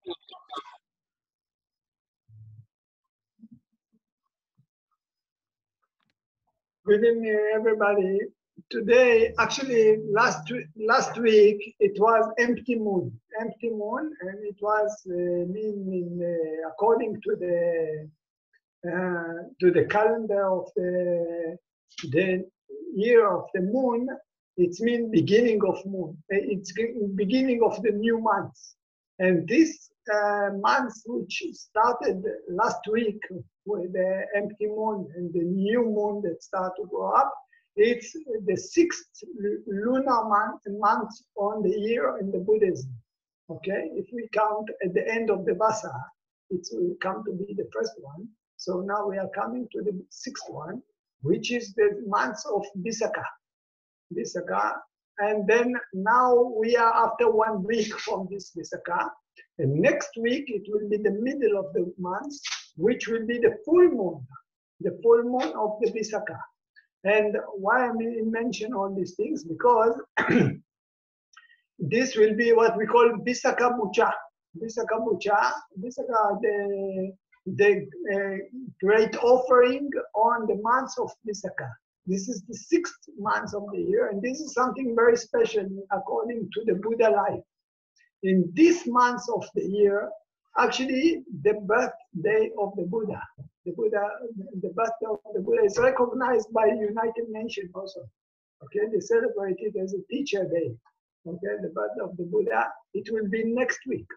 Good evening, everybody. Today, actually, last week, it was empty moon, and it was according to the calendar of the year of the moon. It means beginning of moon. It's beginning of the new month, and this month, which started last week with the empty moon and the new moon that started to go up, it's the sixth lunar month on the year in the Buddhism. Okay, if we count at the end of the Vasa, it will come to be the first one. So now we are coming to the sixth one, which is the month of Visakha. And then now we are after 1 week from this Visakha. And next week, it will be the middle of the month, which will be the full moon of the Visakha. And why I mention all these things? Because this will be what we call Visakha Bucha. Visakha, the great offering on the month of Visakha. This is the sixth month of the year, and this is something very special according to the Buddha life. In this month of the year, actually, the birthday of the Buddha, the birthday of the Buddha is recognized by the United Nations also. Okay, they celebrate it as a teacher day. Okay, the birthday of the Buddha, it will be next week.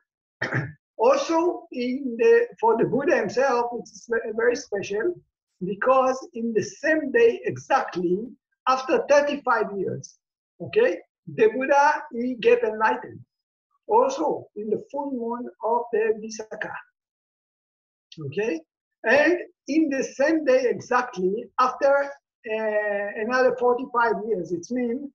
Also, for the Buddha himself, it's very special because in the same day exactly, after 35 years, okay, the Buddha, he get enlightened. Also in the full moon of the Visakha. Okay, and in the same day exactly, after another 45 years, it means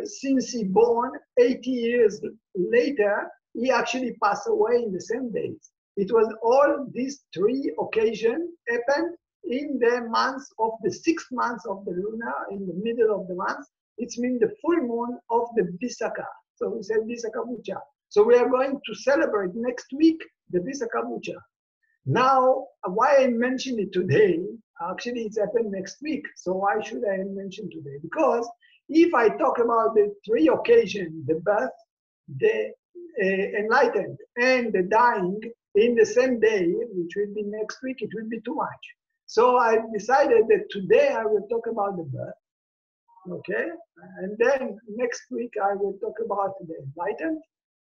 since he born 80 years later, he actually passed away in the same days. It was all these three occasions happened in the month of the sixth month of the lunar, in the middle of the month. It means the full moon of the Visakha. So we say Visakha Bucha. So we are going to celebrate next week the Visakha Bucha. Now, why I mention it today, actually it's happened next week. So why should I mention today? Because if I talk about the three occasions, the birth, the enlightened, and the dying in the same day, which will be next week, it will be too much. So I decided that today I will talk about the birth. Okay, and then next week I will talk about the enlightened.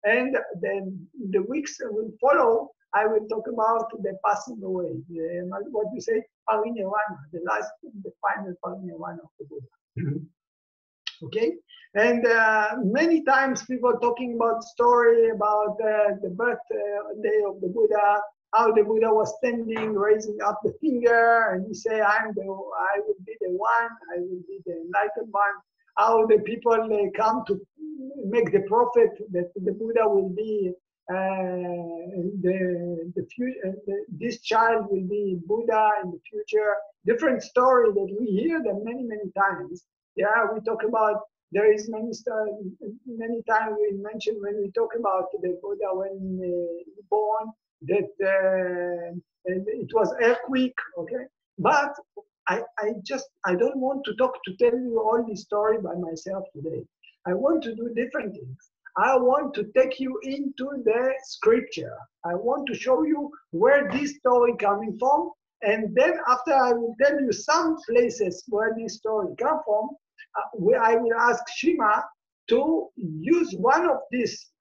And then the weeks will follow, I will talk about the passing away, what we say, parinirvana, the final parinirvana of the Buddha. Okay, and many times people talking about story about the birthday of the Buddha, how the Buddha was standing, raising up the finger, and he say, I will be the one, I will be the enlightened one. How the people come to make the prophet that the Buddha will be the future. This child will be Buddha in the future. Different story that we hear them many times. Yeah, we talk about. There is many times we mention when we talk about the Buddha when he born that it was earthquake. Okay, but I don't want to tell you all this story by myself today. I want to do different things. I want to take you into the scripture. I want to show you where this story coming from. And then after I will tell you some places where this story come from, where I will ask Shima to use one of these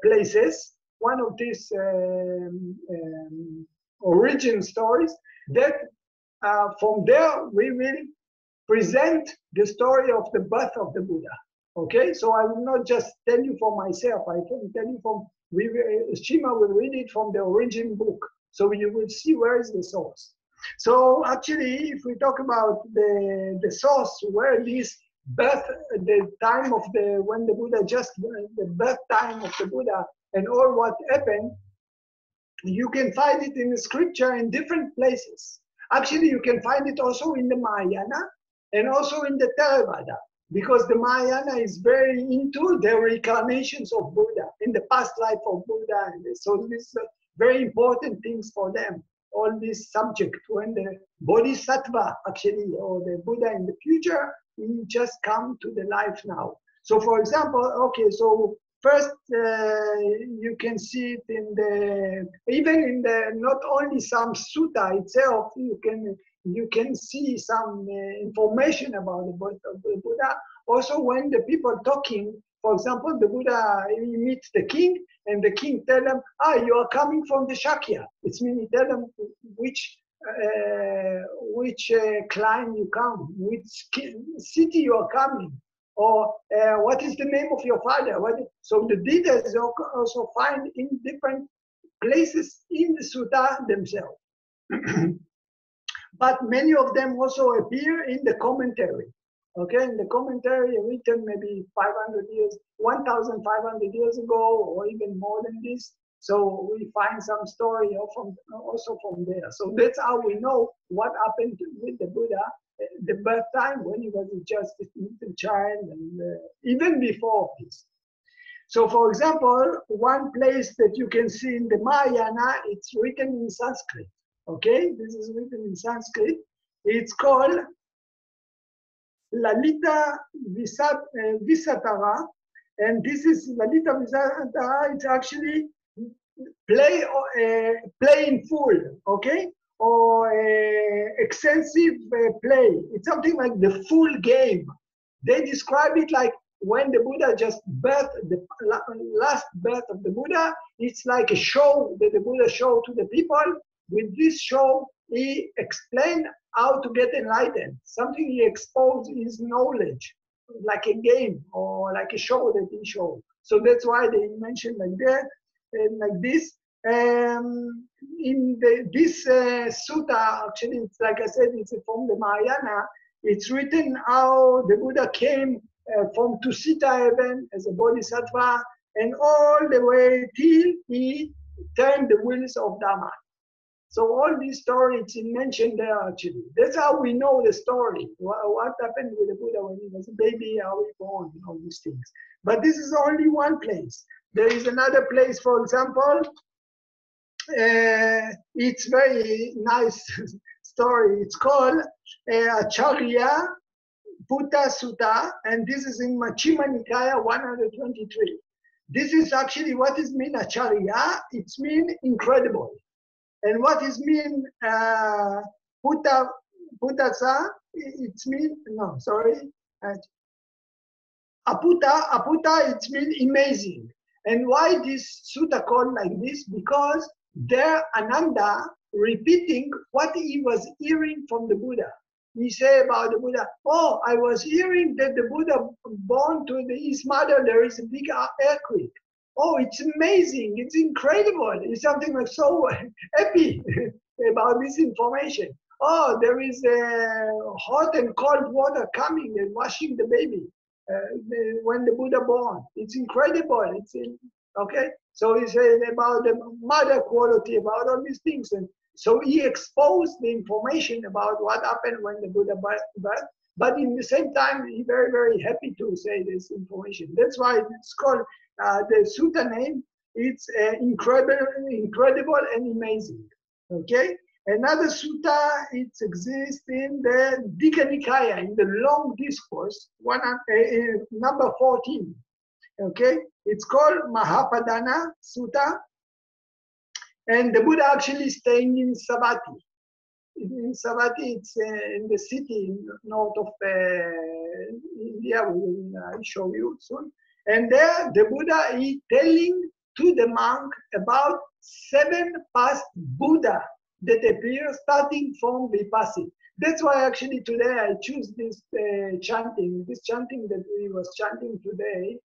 places, one of these origin stories that from there we will present the story of the birth of the Buddha. Okay, so I will not just tell you for myself. I can tell you from Shima will read it from the origin book, so you will see where is the source. So actually, if we talk about the source, where this birth, the time of when the Buddha the birth time of the Buddha and all what happened, you can find it in the scripture in different places. Actually, you can find it also in the Mahayana and also in the Theravada. because the Mahayana is very into the reincarnations of Buddha, in the past life of Buddha. And so these are very important things for them, all this subject. When the Bodhisattva, actually, or the Buddha in the future, he just come to the life now. So for example, okay, so first, you can see it in the, even in the, not only some sutta itself, you can see some information about the birth of the Buddha. Also, when the people talking, for example, the Buddha, he meets the king, and the king tell them, you are coming from the Shakya. It means he tell them which clan you come, which city you are coming, or what is the name of your father. So the details you also find in different places in the sutta themselves. But many of them also appear in the commentary. Okay, in the commentary written maybe 500 years, 1,500 years ago, or even more than this. So we find some story also from there. So that's how we know what happened with the Buddha, the birth time, when he was just a little child, and even before this. So for example, one place that you can see in the Mahayana, it's written in Sanskrit. Okay, this is written in Sanskrit. It's called Lalita Visatara, and this is Lalita Visatara. It's actually play in full, okay, or extensive play. It's something like the full game. They describe it like when the Buddha just birthed, the last birth of the Buddha. It's like a show that the Buddha showed to the people. With this show, he explained how to get enlightened. Something he exposed his knowledge, like a game or like a show that he showed. So that's why they mentioned like that and like this. In this sutta, actually, it's like I said, it's from the Mahayana. It's written how the Buddha came from Tusita heaven as a bodhisattva, and all the way till he turned the wheels of Dhamma. So all these stories mentioned there actually. That's how we know the story. What happened with the Buddha when he was a baby, how he born, and all these things. But this is only one place. There is another place, for example. It's very nice story. It's called Acharya Bhuta Sutta, and this is in Majjhima Nikaya 123. This is actually what is mean Acharya. It's mean incredible. And what is mean Bhutasa? It's mean, no, sorry. Aputa, it's mean amazing. And why this sutta called like this? Because there Ananda repeating what he was hearing from the Buddha. He say about the Buddha, oh, I was hearing that the Buddha born to his mother, there is a big earthquake. Oh, it's amazing, it's incredible. It's something like so happy about this information. Oh, there is hot and cold water coming and washing the baby when the Buddha born. It's incredible. It's okay. So he said about the mother quality, about all these things. And so he exposed the information about what happened when the Buddha birth. But in the same time, he's very, very happy to say this information. That's why it's called the sutta name. It's incredible and amazing. Okay. Another sutta, it exists in the Digha Nikaya, in the long discourse, number 14. Okay, it's called Mahapadana Sutta, and the Buddha actually staying in Savatthi. In Savatthi, it's in the city north of India. We will show you soon. And there, the Buddha is telling to the monk about 7 past Buddha that appear starting from Vipassana. That's why actually today I choose this chanting. This chanting that we was chanting today,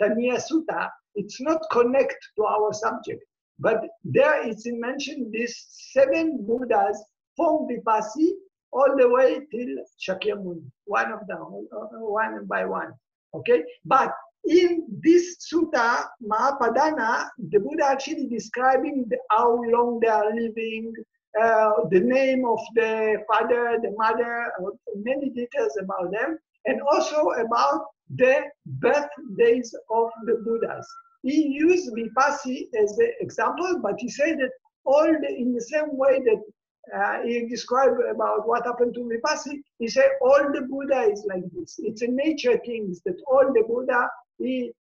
Taniya Sutta, it's not connect to our subject, but there it's mentioned these 7 Buddhas from Vipassana all the way till Shakyamuni, one of them, one by one. Okay, but in this sutta, Mahapadana, the Buddha actually describing how long they are living, the name of the father, the mother, many details about them. and also about the birthdays of the Buddhas. He used Vipassi as the example, but he said that in the same way that he described about what happened to Vipassi, he said all the Buddha is like this. It's a nature thing that all the Buddha, they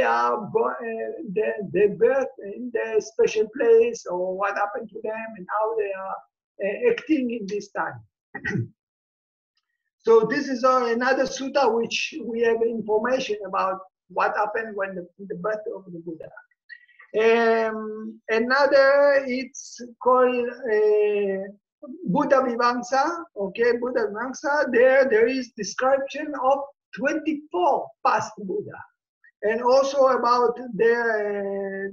are they birth in their special place, or what happened to them and how they are acting in this time. So this is another sutta which we have information about what happened when the birth of the Buddha. Another, it's called Buddha Vivamsa. Okay, Buddha Vivamsa. There is description of 24 past Buddha, and also about their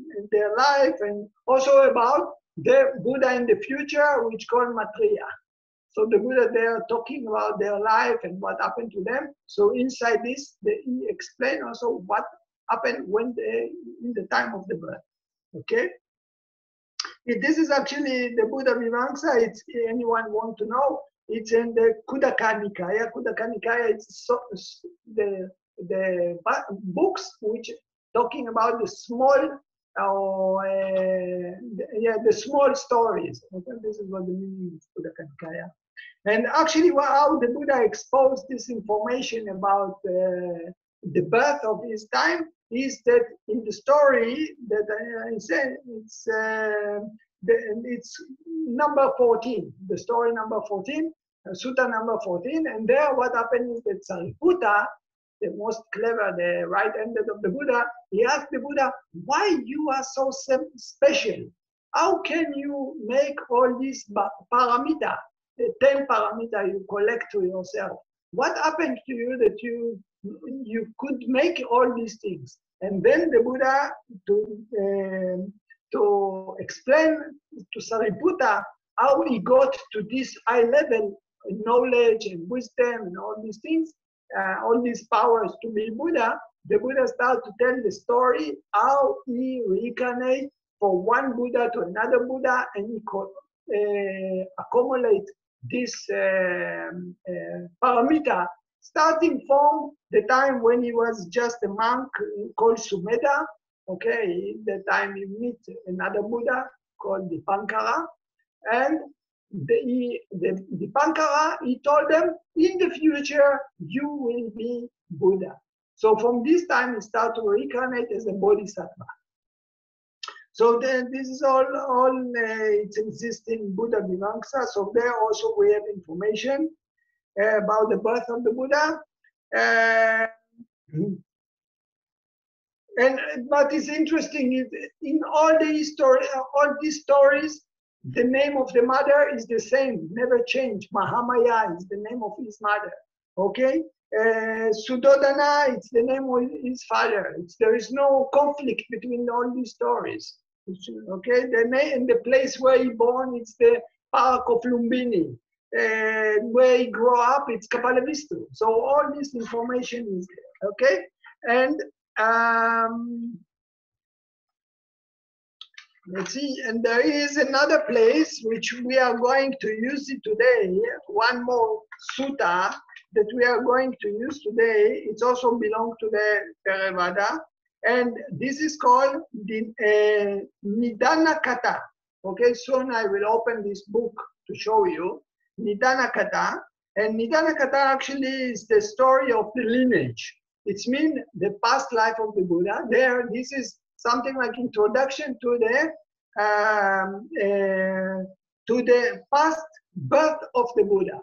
life, and also about the Buddha in the future, which called Maitreya. So the Buddha, they are talking about their life and what happened to them. So inside this, he explain also what happened when in the time of the birth. Okay. This is actually the Buddha Vivamsa. It's anyone want to know. It's in the Khuddaka Nikaya. Khuddaka Nikaya is the books which talking about the small the small stories. Okay? This is what the meaning is Khuddaka Nikaya. And actually, how the Buddha exposed this information about the birth of his time is that in the story that I said, it's number 14, the story number 14, sutta number 14, and there what happened is that Sariputta, the most clever, the right-handed of the Buddha, he asked the Buddha, why you are so special? How can you make all these paramita, the 10 paramita you collect to yourself? What happened to you that you could make all these things? And then the Buddha, to explain to Sariputta how he got to this high level knowledge and wisdom and all these things, all these powers to be Buddha, the Buddha started to tell the story how he reincarnated from one Buddha to another Buddha, and he could accumulate this paramita, starting from the time when he was just a monk called Sumedha. Okay, the time he meet another Buddha called Dipankara, and the Dipankara, he told them, in the future, you will be Buddha. So from this time, he started to reincarnate as a bodhisattva. So then this is all it exists in Buddha Vivamsa. So there also we have information about the birth of the Buddha. And what is interesting is in all these stories, the name of the mother is the same, never changed. Mahamaya is the name of his mother. Okay, Suddhodana, it's the name of his father. There is no conflict between all these stories. Okay, the name and the place where he born, it's the park of Lumbini. Where he grew up, it's Kapalavistu. So all this information is there. Okay, and let's see, and there is another place which we are going to use it today. One more sutta that we are going to use today. It also belongs to the Theravada, and this is called the Midana Kata. Okay, soon I will open this book to show you Midana Kata, and Midana Kata actually is the story of the lineage. It means the past life of the Buddha. There, this is something like introduction to the past birth of the Buddha.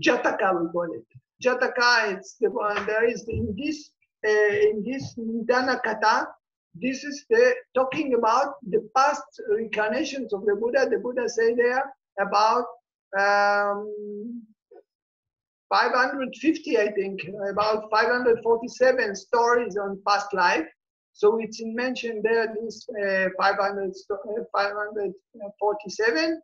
Jataka, we call it. Jataka, it's the one there is in this Midana Kata. This is talking about the past reincarnations of the Buddha. The Buddha say there about 550, I think, about 547 stories on past life. So it's mentioned there, this 547,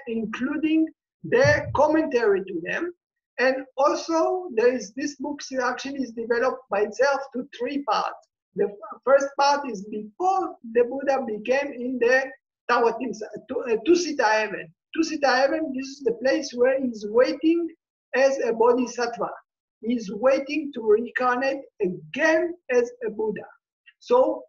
including the commentary to them. And also, there is this book actually is developed by itself to 3 parts. The first part is before the Buddha became in the Tawatimsa, Tusita heaven. Tusita heaven, this is the place where he's waiting as a bodhisattva. He's waiting to reincarnate again as a Buddha. So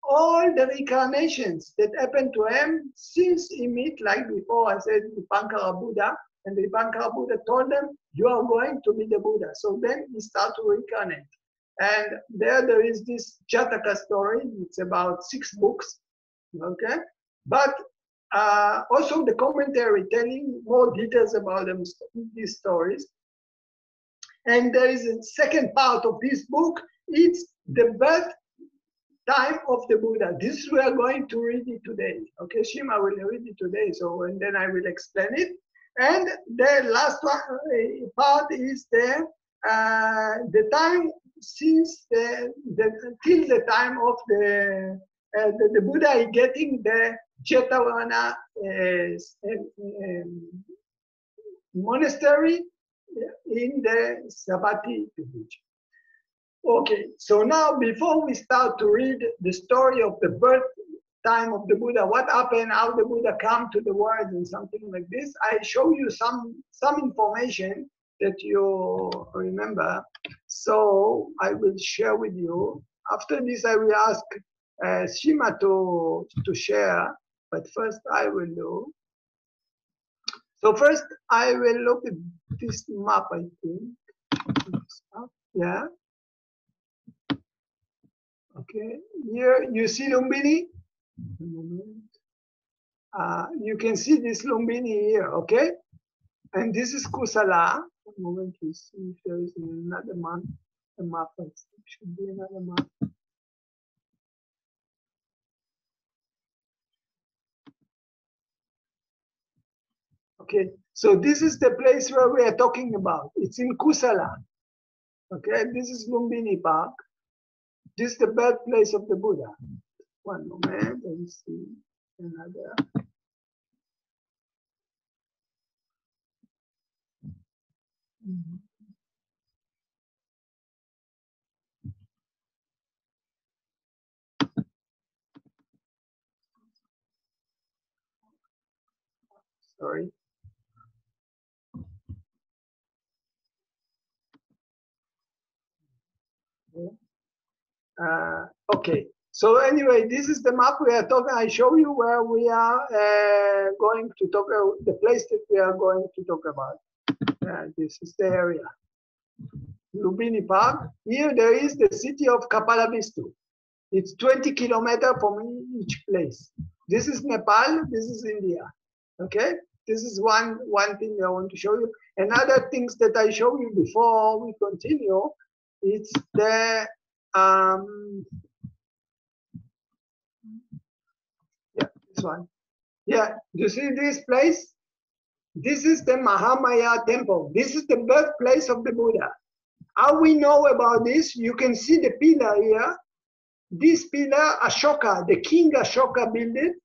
all the reincarnations that happened to him since he met, like before I said, Dipankara Buddha, and the Dipankara Buddha told them, you are going to be the Buddha. So then he started to reincarnate. And there is this Jataka story. It's about 6 books, okay? But also the commentary telling more details about them, these stories. And there is a second part of this book. It's the birth time of the Buddha. This we are going to read it today. Okay, Shima will read it today. So and then I will explain it. And the last one, part is the time since till the time of the Buddha is getting the Jetavana monastery in the Savatthi village. Okay, so now before we start to read the story of the birth time of the Buddha, what happened, how the Buddha came to the world and something like this, I show you some information that you remember. So I will share with you. After this, I will ask Shima to share, but first I will do. So first I will look at this map, I think. Yeah. Okay, here you see Lumbini. You can see this Lumbini here, okay? And this is Kusala. One moment to see if there is another map. A map, it should be another map. Okay, so this is the place where we are talking about. It's in Kusala. Okay, this is Mumbini Park. This is the birthplace of the Buddha. One moment, let me see another. Sorry. Okay, so anyway, this is the map we are talking. I show you where we are going to talk, the place that we are going to talk about. This is the area. Lumbini Park. Here there is the city of Kapalavistu. It's 20 kilometers from each place. This is Nepal, this is India. Okay, this is one thing I want to show you. Another things that I show you before we continue, it's the yeah, this one. Yeah, you see this place? This is the Mahamaya temple. This is the birthplace of the Buddha. How we know about this? You can see the pillar here. This pillar, Ashoka, the king Ashoka built it.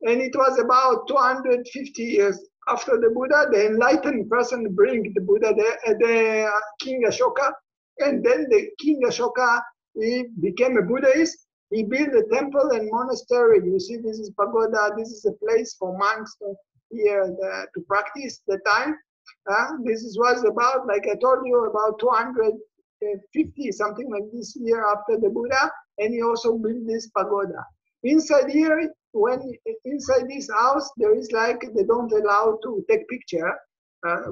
And it was about 250 years after the Buddha. The enlightened person bring the Buddha there, the king Ashoka. And then the king Ashoka, he became a Buddhist. He built a temple and monastery. You see, this is pagoda. This is a place for monks here to practice the time. This was about, like I told you, about 250, something like this year after the Buddha. And he also built this pagoda. Inside here, inside this house, there is like, they don't allow to take picture.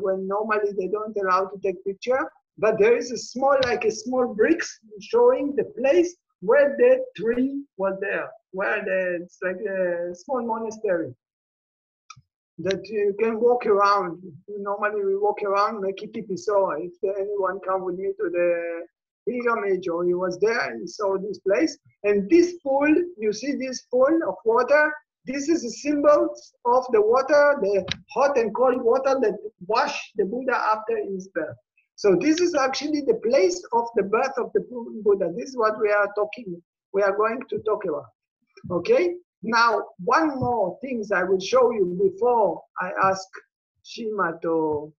When normally they don't allow to take picture. But there is a small, like a small bricks showing the place where the tree was there, where it's like a small monastery that you can walk around. Normally we walk around, make it piso. If anyone come with me to the pilgrimage or he was there and he saw this place. And this pool, you see this pool of water, this is a symbol of the water, the hot and cold water that washed the Buddha after his birth. So this is actually the place of the birth of the Buddha. This is what we are going to talk about. Okay? Now, one more thing I will show you before I ask Shima to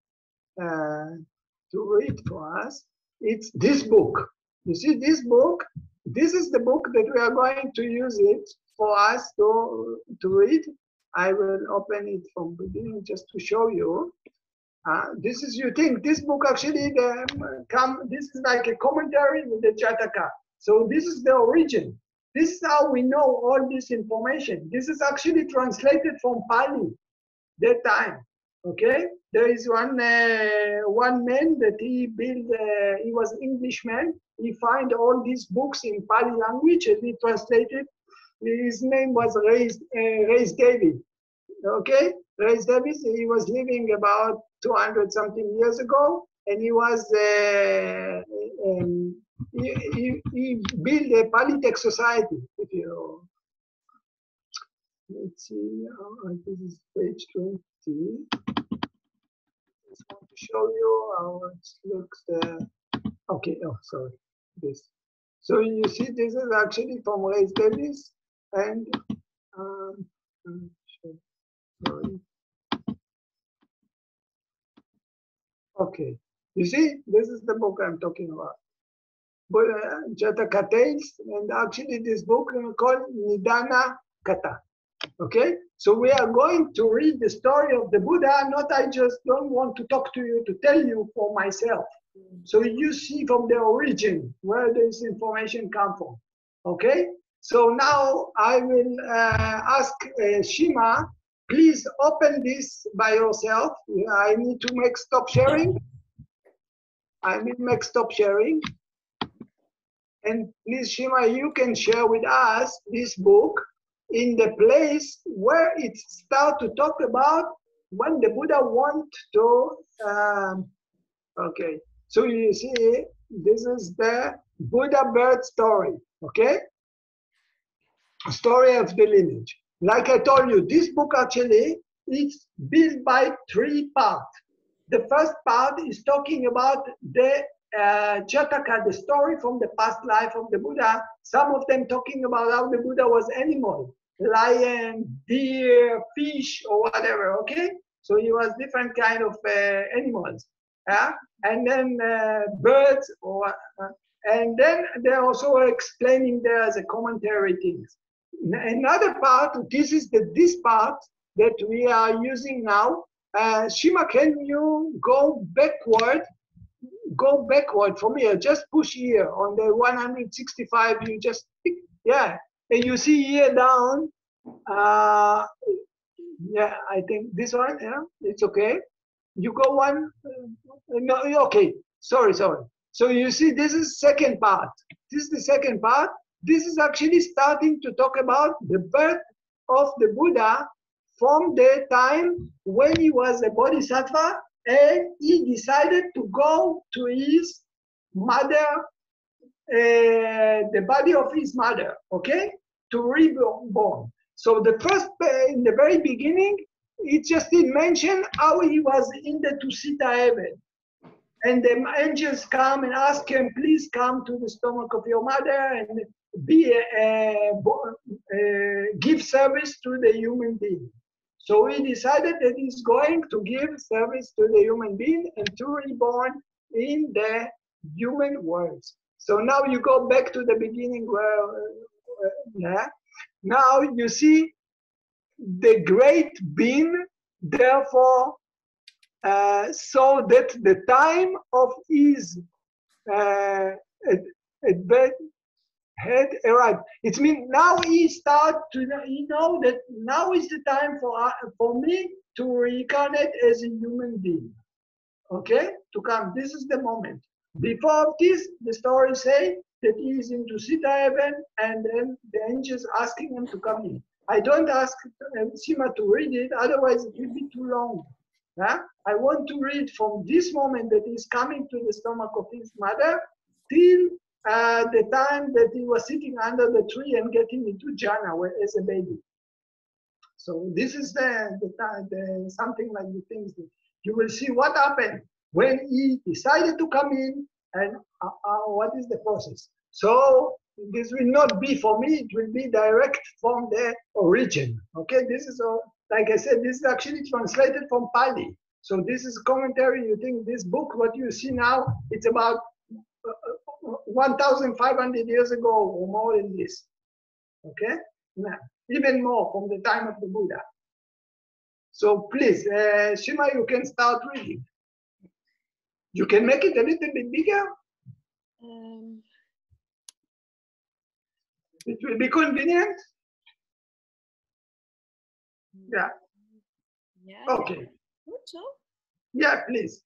read for us. It's this book. You see this book? This is the book that we are going to use it for us to read. I will open it from beginning just to show you. This is, you think this book actually, this is like a commentary with the Jataka. So this is the origin. This is how we know all this information. This is actually translated from Pali that time. Okay, there is one man that he built. He was Englishman. He found all these books in Pali language and he translated. His name was Rhys David. Okay, Rhys Davis. He was living about 200 something years ago, and he was he built a Polytech society. If you let's see, this is page 20. I just want to show you how it looks. Okay, oh sorry, this. So you see, this is actually from Rhys Davis, and sorry. Okay, you see, this is the book I'm talking about. But Jataka Tales, and actually this book called Midana Kata. Okay, so we are going to read the story of the Buddha. Not, I just don't want to talk to you to tell you for myself. So you see from the origin where this information come from. Okay, so now I will ask Shima, please open this by yourself. I need to make stop sharing. I will make stop sharing. And please, Shima, you can share with us this book in the place where it starts to talk about when the Buddha want to, okay. So you see, this is the Buddha birth story, okay? Story of the lineage. Like I told you, this book actually is built by 3 parts. The first part is talking about the Jataka, the story from the past life of the Buddha. Some of them talking about how the Buddha was animal, lion, deer, fish, or whatever, okay? So he was different kind of animals. And then birds, and then they're also explaining there as a commentary things. Another part, this part that we are using now. Shima, can you go backward? Go backward from here. Just push here on the 165. You just yeah, and you see here down. Yeah, I think this one. Yeah, it's okay. You go one. No, okay. Sorry. So you see, this is second part. This is the second part. This is actually starting to talk about the birth of the Buddha from the time when he was a bodhisattva and he decided to go to his mother, the body of his mother, okay, to reborn. So the first, in the very beginning, it just did mention how he was in the Tusita heaven. And the angels come and ask him, please come to the stomach of your mother and give service to the human being. So he decided that he's going to give service to the human being and to reborn in the human world. So now you go back to the beginning where, now you see the great being, therefore, so that the time of his had arrived. It means now he start to know that now is the time for me to reincarnate as a human being. Okay, to come. This is the moment. Before this, the story say that he is into Sita heaven, and then the angels asking him to come in. I don't ask Sima to read it, otherwise it will be too long. I want to read from this moment that he's coming to the stomach of his mother till the time that he was sitting under the tree and getting into jhana as a baby. So this is the something like the things that you will see what happened when he decided to come in and what is the process. So this will not be for me, it will be direct from the origin. Okay, this is like I said, this is actually translated from Pali. So this is commentary. You think this book, what you see now, it's about 1,500 years ago or more than this. Okay, even more from the time of the Buddha. So please, Shima, you can start reading. You can make it a little bit bigger. It will be convenient. Yeah. Okay. Yeah, please.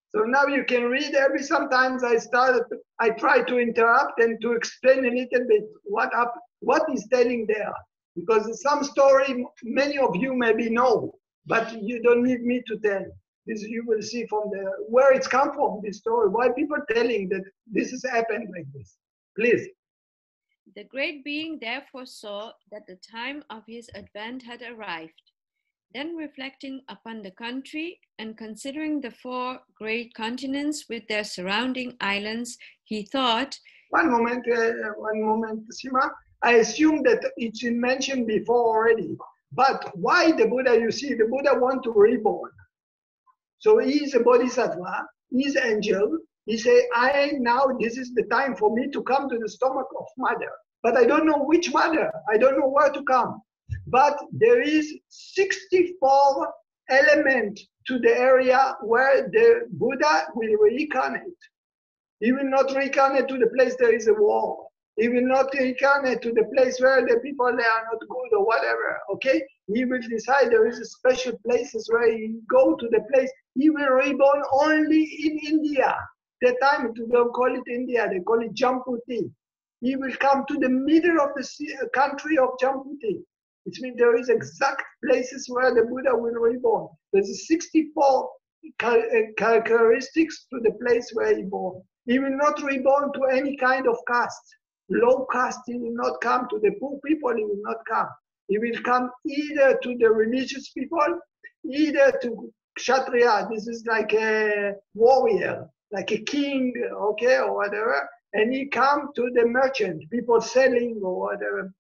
So now you can read. Sometimes I try to interrupt and to explain a little bit what is telling there. Because some story many of you maybe know, but you don't need me to tell. This you will see from where it's come from, this story, why people telling that this has happened like this. Please. The great being therefore saw that the time of his advent had arrived. Then reflecting upon the country and considering the 4 great continents with their surrounding islands, he thought... One moment, Sima. I assume that it's been mentioned before already. But why the Buddha, you see, the Buddha want to reborn. So he is a bodhisattva, he is angel. He say, this is the time for me to come to the stomach of mother. But I don't know which mother. I don't know where to come. But there is 64 elements to the area where the Buddha will reincarnate. He will not reincarnate to the place there is a war. He will not reincarnate to the place where the people there are not good or whatever, okay? He will decide there is a special places where he go to the place. He will reborn only in India. That time, they don't call it India, they call it Jamputi. He will come to the middle of the country of Jamputi. It means there is exact places where the Buddha will reborn. There's 64 characteristics to the place where he born. He will not reborn to any kind of caste. Low caste, he will not come. To the poor people, he will not come. He will come either to the religious people, either to Kshatriya. This is like a warrior, like a king, okay, or whatever. And he come to the merchant, people selling or whatever,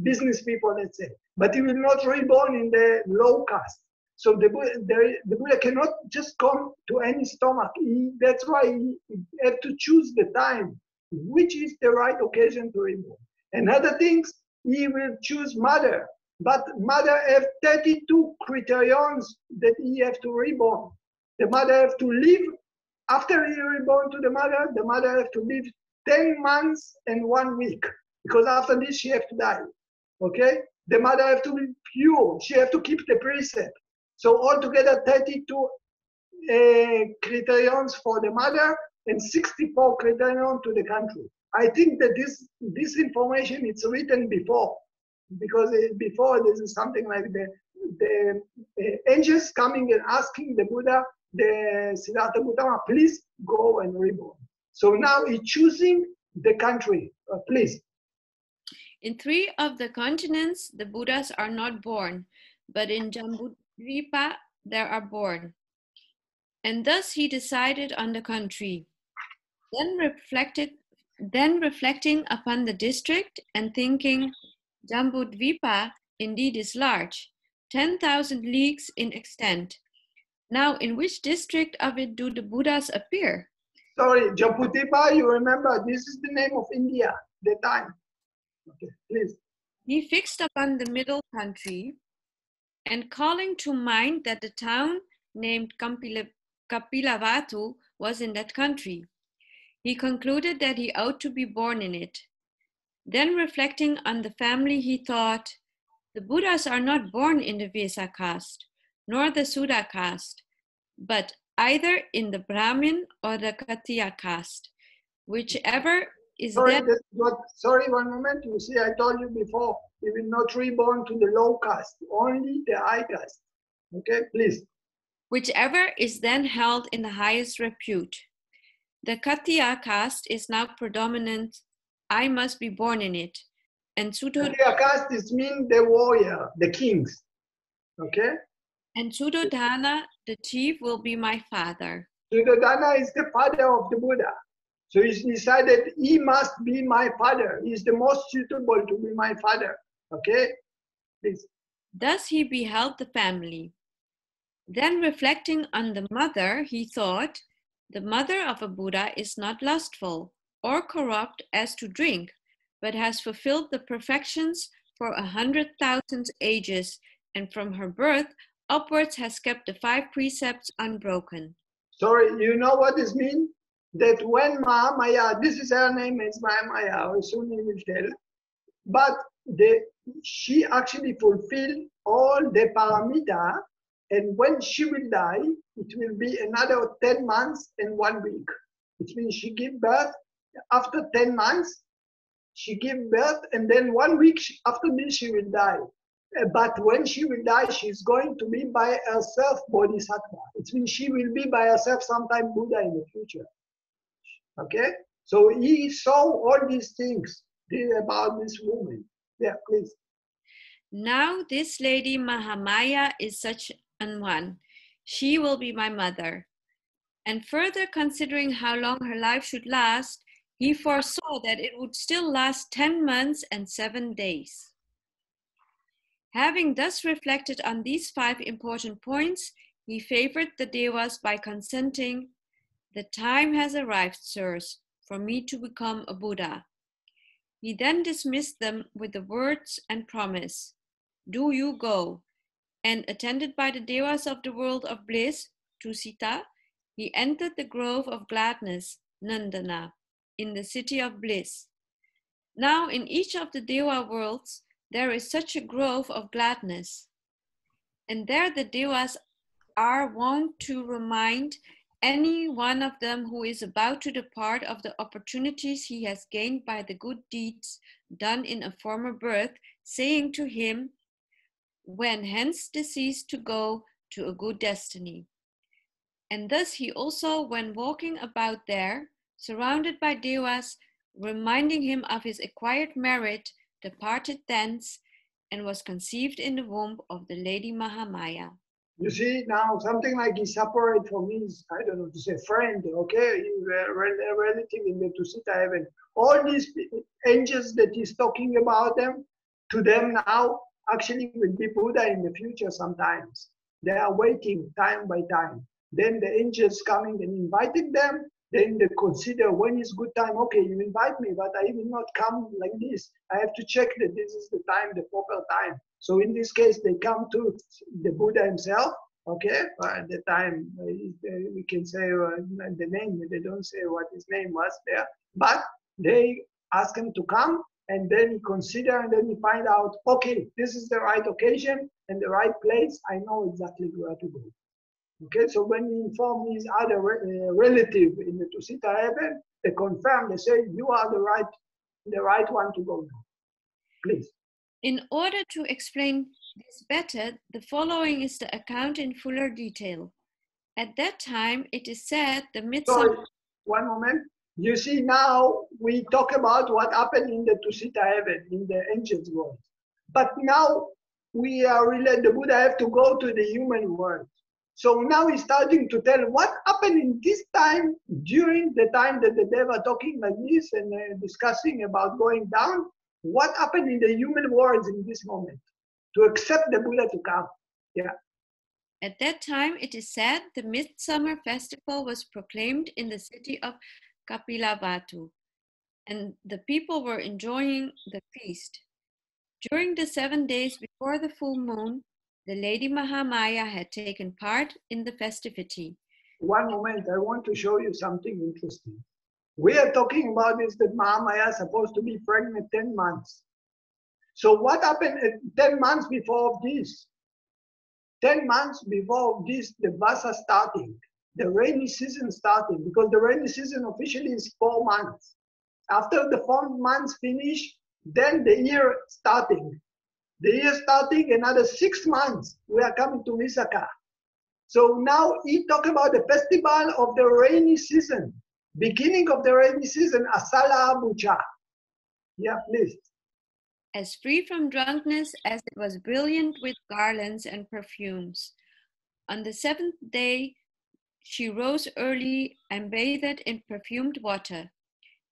business people, let's say. But he will not reborn in the low caste. So the Buddha cannot just come to any stomach. That's why he have to choose the time, which is the right occasion to reborn. And other things, he will choose mother. But mother have 32 criterions that he have to reborn. The mother have to live, after he reborn to the mother have to live 10 months and 1 week. Because after this, she have to die. Okay? The mother have to be pure. She have to keep the precept. So altogether 32 criterions for the mother and 64 criterions to the country. I think that this information is written before, because before this is something like the angels coming and asking the Buddha, the Siddhartha Gautama, please go and reborn. So now he's choosing the country, please. In 3 of the continents, the Buddhas are not born, but in Jambudvipa there are born. And thus he decided on the country. Then reflecting upon the district and thinking, Jambudvipa indeed is large, 10,000 leagues in extent. Now, in which district of it do the Buddhas appear? Sorry, Jambudvipa, you remember, this is the name of India, the time. Okay, please. He fixed upon the middle country, and calling to mind that the town named Kapilavatu was in that country, he concluded that he ought to be born in it. Then reflecting on the family, he thought, the Buddhas are not born in the Vesa caste, nor the Sudha caste, but either in the Brahmin or the Katiya caste, whichever is sorry, sorry, 1 moment. You see, I told you before, he will not reborn to the low caste, only the high caste. Okay, please. Whichever is then held in the highest repute. The Katiya caste is now predominant. I must be born in it. And Katiya caste is mean the warrior, the kings. Okay? And Suddhodana, the chief, will be my father. Suddhodana is the father of the Buddha. So he's decided he must be my father. He's the most suitable to be my father. Okay? Please. Thus he beheld the family. Then reflecting on the mother, he thought, the mother of a Buddha is not lustful or corrupt as to drink, but has fulfilled the perfections for 100,000 ages and from her birth upwards has kept the 5 precepts unbroken. Sorry, you know what this means? That when Mahamaya, this is her name, is Mahamaya, or soon he will tell, but she actually fulfilled all the paramita, and when she will die, it will be another 10 months and 1 week. It means she give birth, after 10 months, she give birth, and then 1 week after this she will die. But when she will die, she's going to be by herself bodhisattva. It means she will be by herself sometime Buddha in the future. Okay? So he saw all these things about this woman. Yeah, please. Now this lady Mahamaya is such an one. She will be my mother. And further considering how long her life should last, he foresaw that it would still last 10 months and 7 days. Having thus reflected on these 5 important points, he favored the Devas by consenting, "The time has arrived, sirs, for me to become a Buddha." He then dismissed them with the words and promise, "Do you go?" And attended by the Devas of the world of bliss, Tusita, he entered the grove of gladness, Nandana, in the city of bliss. Now in each of the Deva worlds, there is such a grove of gladness. And there the Devas are wont to remind any one of them who is about to depart of the opportunities he has gained by the good deeds done in a former birth, saying to him, "When hence deceased to go to a good destiny." And thus he also, when walking about there, surrounded by Devas, reminding him of his acquired merit, departed thence, and was conceived in the womb of the Lady Mahamaya. You see, now something like he's separate from his, I don't know, to say friend, okay? He's a relative in the Tusita heaven. All these angels that he's talking about them, to them now, actually will be Buddha in the future sometimes. They are waiting time by time. Then the angels coming and inviting them, then they consider when is good time. Okay, you invite me, but I will not come like this. I have to check that this is the time, the proper time. So in this case, they come to the Buddha himself, okay? At the time, we can say the name, they don't say what his name was there, but they ask him to come, and then he consider, and then he find out, okay, this is the right occasion and the right place. I know exactly where to go. Okay, so when he informed his other relative in the Tusita heaven, they confirm, they say, you are the right one to go now. Please. In order to explain this better, the following is the account in fuller detail. At that time, it is said the Midsummer... Sorry, one moment. You see, now we talk about what happened in the Tusita heaven, in the angels' world. But now we are really, the Buddha have to go to the human world. So now he's starting to tell what happened in this time, during the time that the Deva talking like this and discussing about going down, what happened in the human world in this moment to accept the Buddha to come. Yeah. At that time, it is said the Midsummer Festival was proclaimed in the city of Kapilavatthu, and the people were enjoying the feast. During the 7 days before the full moon, the Lady Mahamaya had taken part in the festivity. One moment, I want to show you something interesting. We are talking about this, that Mahamaya is supposed to be pregnant 10 months. So what happened 10 months before this? 10 months before this, the Vasa starting, the rainy season starting, because the rainy season officially is 4 months. After the 4 months finish, then the year starting. The year starting another 6 months, we are coming to Visakha. So now he talk about the festival of the rainy season, beginning of the rainy season, Asala Bucha. Yeah, please. As free from drunkenness as it was brilliant with garlands and perfumes. On the 7th day, she rose early and bathed in perfumed water,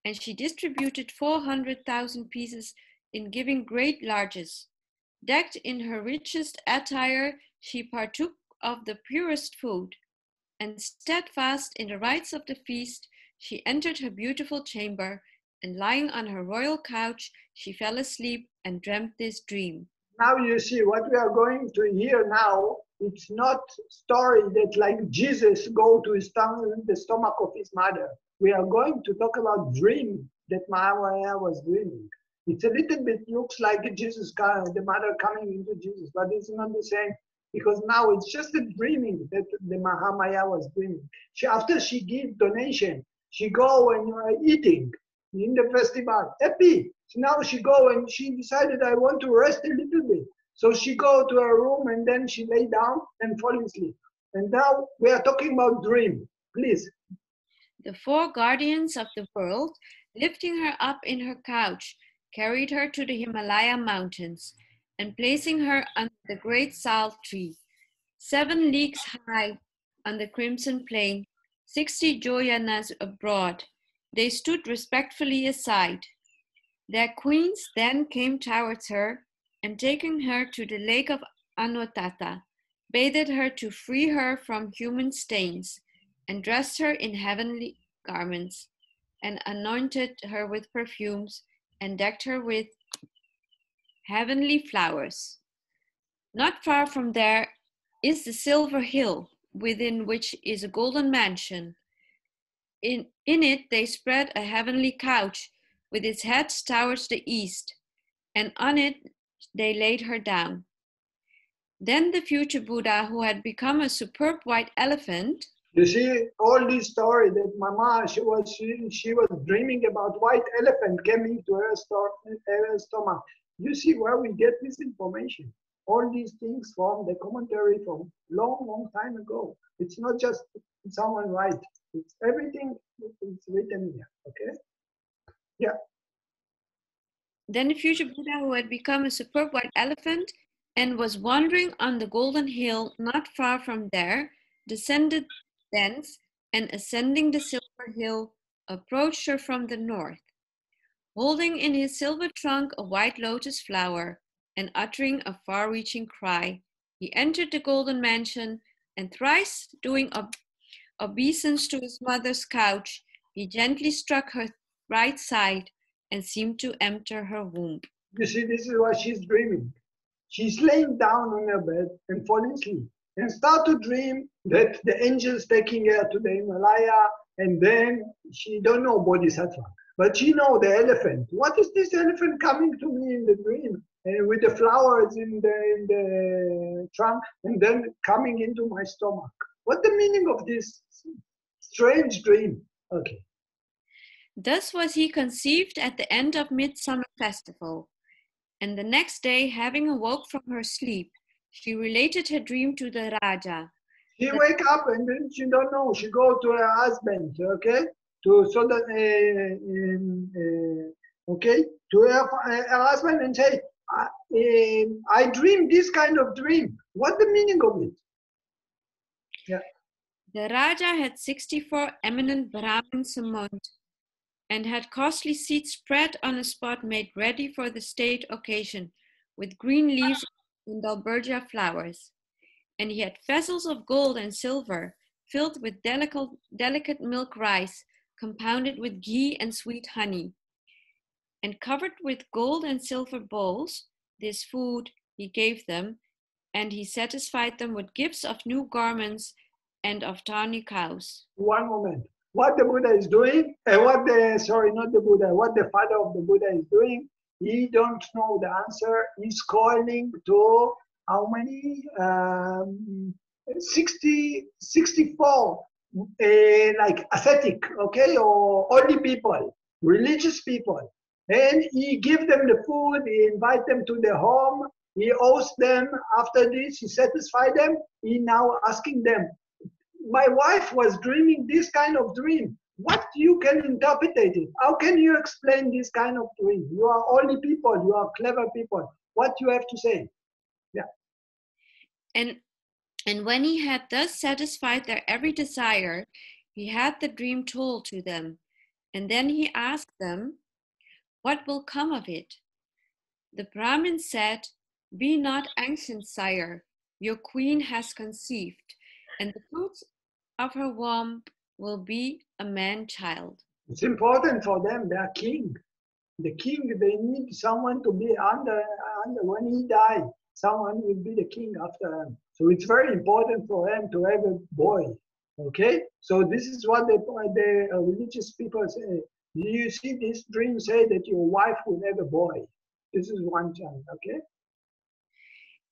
and she distributed 400,000 pieces in giving great largesse. Decked in her richest attire, she partook of the purest food, and steadfast in the rites of the feast, she entered her beautiful chamber, and lying on her royal couch, she fell asleep and dreamt this dream. Now you see what we are going to hear now. It's not story that like Jesus go to the stomach of his mother. We are going to talk about dream that Mahamaya was dreaming. It's a little bit looks like Jesus, the mother coming into Jesus, but it's not the same because now it's just a dreaming that the Mahamaya was dreaming. After she give donation, she go and eating in the festival, happy. So now she go and she decided I want to rest a little bit. So she go to her room and then she lay down and fall asleep. And now we are talking about dream. Please. The four guardians of the world, lifting her up in her couch, carried her to the Himalaya mountains, and placing her under the great sal tree, 7 leagues high on the crimson plain, 60 joyanas abroad, they stood respectfully aside. Their queens then came towards her, and taking her to the lake of Anotata, bathed her to free her from human stains, and dressed her in heavenly garments, and anointed her with perfumes, and decked her with heavenly flowers. Not far from there is the silver hill, within which is a golden mansion. In it they spread a heavenly couch, with its head towards the east, and on it they laid her down. Then the future Buddha, who had become a superb white elephant, you see all this story that Mama she was dreaming about white elephant coming to her stomach. You see where we get this information. All these things from the commentary from long time ago. It's not just someone write. It's everything is written here. Okay. Yeah. Then the future Buddha, who had become a superb white elephant and was wandering on the golden hill not far from there, descended thence and ascending the silver hill, approached her from the north, holding in his silver trunk a white lotus flower, and uttering a far-reaching cry, he entered the golden mansion, and thrice doing obeisance to his mother's couch, he gently struck her right side and seemed to enter her womb. You see, this is what she's dreaming. She's laying down on her bed and falling asleep and start to dream that the angels taking her to the Himalaya, and then she don't know Bodhisattva, but she know the elephant. What is this elephant coming to me in the dream? And with the flowers in the trunk, and then coming into my stomach. What the meaning of this strange dream? Okay. Thus was he conceived at the end of Midsummer Festival. And the next day, having awoke from her sleep, she related her dream to the Raja. She wake up and then she don't know. She go to her husband, okay, to so that okay, to her husband and say, I dream this kind of dream. What the meaning of it? Yeah. The Raja had 64 eminent Brahmins summoned, and had costly seats spread on a spot made ready for the state occasion, with green leaves and dalbergia flowers. And he had vessels of gold and silver, filled with delicate milk rice, compounded with ghee and sweet honey. And covered with gold and silver bowls, this food he gave them, and he satisfied them with gifts of new garments and of tawny cows. One moment. What the Buddha is doing, and what the father of the Buddha is doing, he don't know the answer. He's calling to how many? 64, like ascetic, okay, or holy people, religious people. And he give them the food, he invite them to the home, he hosts them. After this, he satisfy them. He now asking them, my wife was dreaming this kind of dream. What you can interpret it? How can you explain this kind of dream? You are holy people, you are clever people. What you have to say? Yeah. And when he had thus satisfied their every desire, he had the dream told to them. And then he asked them, what will come of it? The Brahmin said, be not anxious, sire. Your queen has conceived, and the fruits of her womb will be a man-child. It's important for them, they are king. The king, they need someone to be under when he died, someone will be the king after him. So it's very important for him to have a boy. Okay? So this is what the religious people say. You see this dream say that your wife will have a boy. This is one child, okay?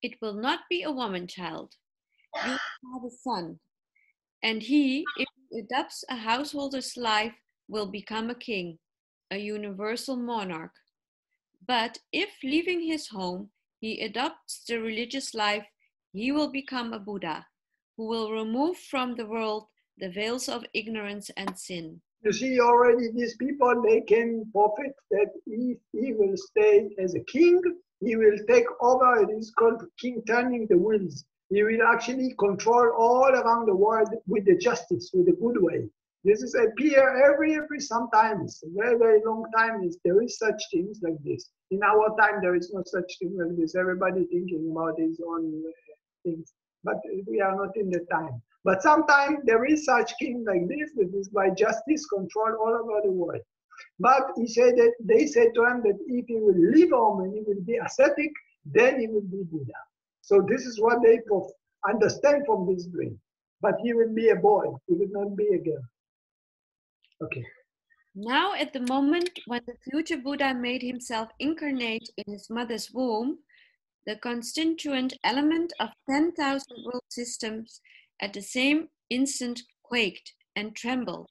It will not be a woman child. You will have a son. And he, if he adopts a householder's life, will become a king, a universal monarch. But if leaving his home, he adopts the religious life, he will become a Buddha, who will remove from the world the veils of ignorance and sin. You see already these people, they can profit that if he will stay as a king, he will take over. It is called king turning the wheels. He will actually control all around the world with the justice, with the good way. This is appear every sometimes, very, very long time. There is such things like this. In our time, there is no such thing like this. Everybody thinking about his own things. But we are not in the time. But sometimes there is such king like this, that is by justice control all over the world. But he said that they said to him that if he will leave home and he will be ascetic, then he will be Buddha. So this is what they understand from this dream. But he will be a boy, he will not be a girl. Okay. Now at the moment when the future Buddha made himself incarnate in his mother's womb, the constituent element of 10,000 world systems at the same instant quaked and trembled.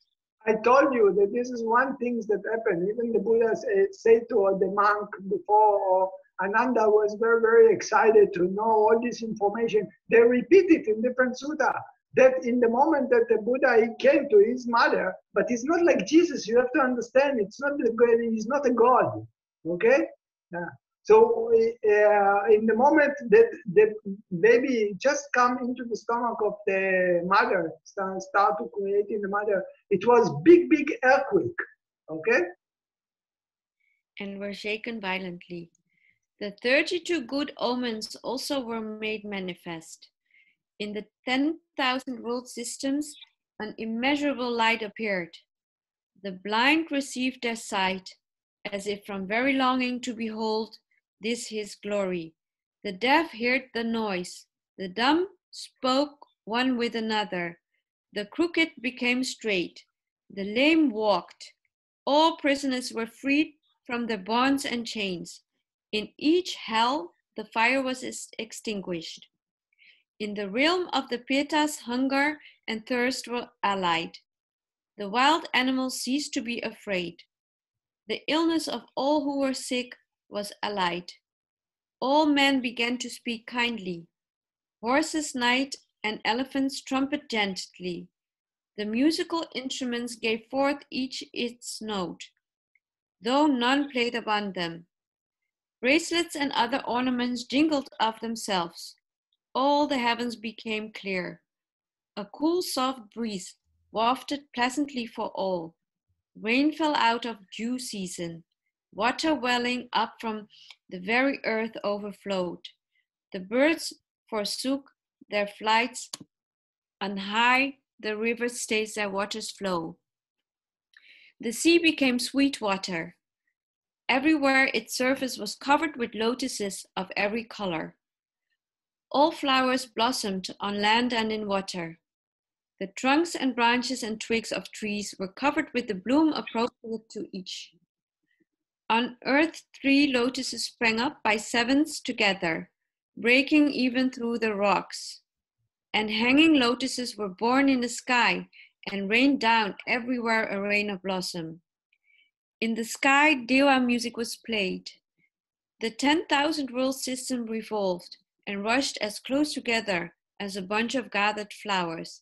I told you that this is one thing that happened. Even the Buddha said to the monk before, Ananda was very, very excited to know all this information. They repeat it in different sutta. That in the moment that the Buddha he came to his mother, but he's not like Jesus. You have to understand, he's not a god. Okay? Yeah. So in the moment that the baby just come into the stomach of the mother, start to create in the mother, it was big, big earthquake. Okay? And were shaken violently. The 32 good omens also were made manifest. In the 10,000 world systems, an immeasurable light appeared. The blind received their sight, as if from very longing to behold this his glory. The deaf heard the noise. The dumb spoke one with another. The crooked became straight. The lame walked. All prisoners were freed from their bonds and chains. In each hell, the fire was extinguished. In the realm of the Pitas, hunger and thirst were allied. The wild animals ceased to be afraid. The illness of all who were sick was allayed. All men began to speak kindly. Horses neighed and elephants trumpeted gently. The musical instruments gave forth each its note, though none played upon them. Bracelets and other ornaments jingled of themselves. All the heavens became clear. A cool, soft breeze wafted pleasantly for all. Rain fell out of due season. Water welling up from the very earth overflowed. The birds forsook their flights. On high the rivers stayed their waters flow. The sea became sweet water. Everywhere its surface was covered with lotuses of every color. All flowers blossomed on land and in water. The trunks and branches and twigs of trees were covered with the bloom appropriate to each. On earth 3 lotuses sprang up by sevens together, breaking even through the rocks. And hanging lotuses were born in the sky and rained down everywhere a rain of blossom. In the sky, Dewa music was played. The 10,000 world system revolved and rushed as close together as a bunch of gathered flowers,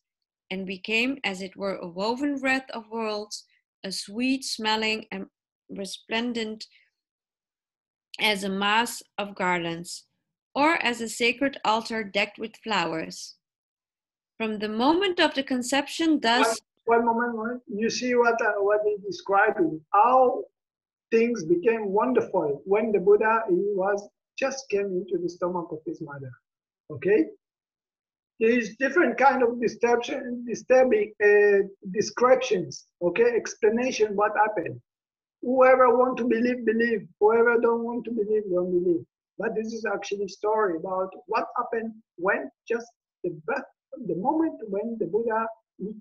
and became, as it were, a woven wreath of worlds, a sweet smelling and resplendent as a mass of garlands, or as a sacred altar decked with flowers. From the moment of the conception, thus... One moment. You see what he described, how things became wonderful when the Buddha just came into the stomach of his mother. Okay? There is different kind of disturbing descriptions, okay, explanation what happened. whoever want to believe, believe. Whoever don't want to believe, don't believe. But this is actually a story about what happened when just the birth, the moment when the Buddha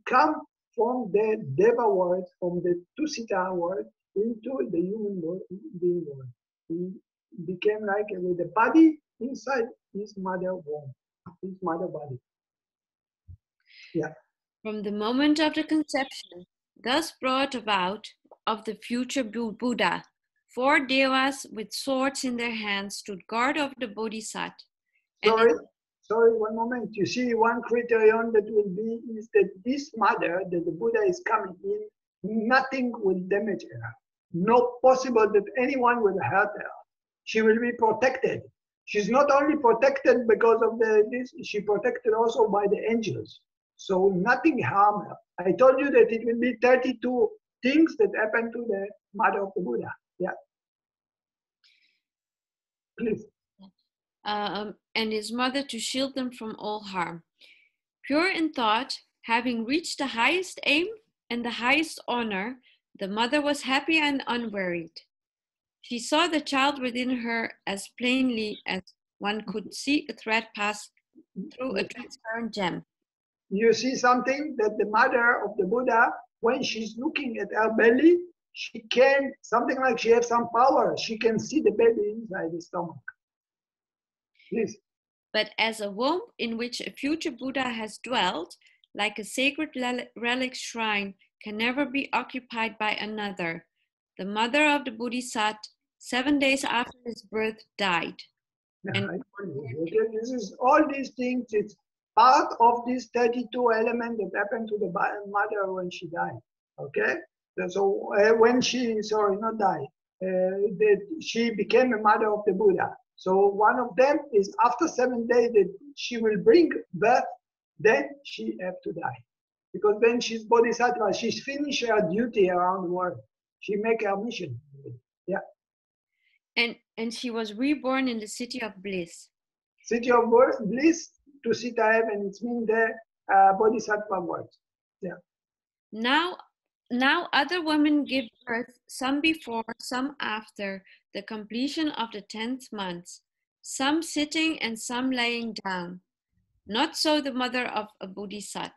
come from the Deva world, from the Tusita world, into the human being world. He became like with the body inside his mother womb, his mother body. Yeah. From the moment of the conception, thus brought about of the future Buddha, 4 devas with swords in their hands stood guard over the Bodhisattva. Sorry, one moment. You see, one criterion that will be is that this mother that the Buddha is coming in, nothing will damage her. No possible that anyone will hurt her. She will be protected. She's not only protected because of this, she protected also by the angels. So nothing harm her. I told you that it will be 32 things that happen to the mother of the Buddha. Yeah. Please. And his mother to shield them from all harm. Pure in thought, having reached the highest aim and the highest honor, the mother was happy and unwearied. She saw the child within her as plainly as one could see a thread pass through a transparent gem. You see something that the mother of the Buddha, when she's looking at her belly, she can, something like she has some power. She can see the baby inside the stomach. Please. But as a womb in which a future Buddha has dwelt, like a sacred relic shrine, can never be occupied by another, the mother of the Bodhisattva, 7 days after his birth, died. And okay, this is all these things. It's part of this 32 element that happened to the mother when she died. Okay, so when she, sorry, not died, that she became a mother of the Buddha. So one of them is after 7 days that she will bring birth, then she have to die. Because then she's Bodhisattva, she's finished her duty around the world. She make her mission. Yeah. And she was reborn in the city of bliss. City of bliss to Sita heaven, it's mean the Bodhisattva world. Yeah. Now other women give birth, some before, some after the completion of the 10th month, some sitting and some laying down. Not so the mother of a Bodhisattva.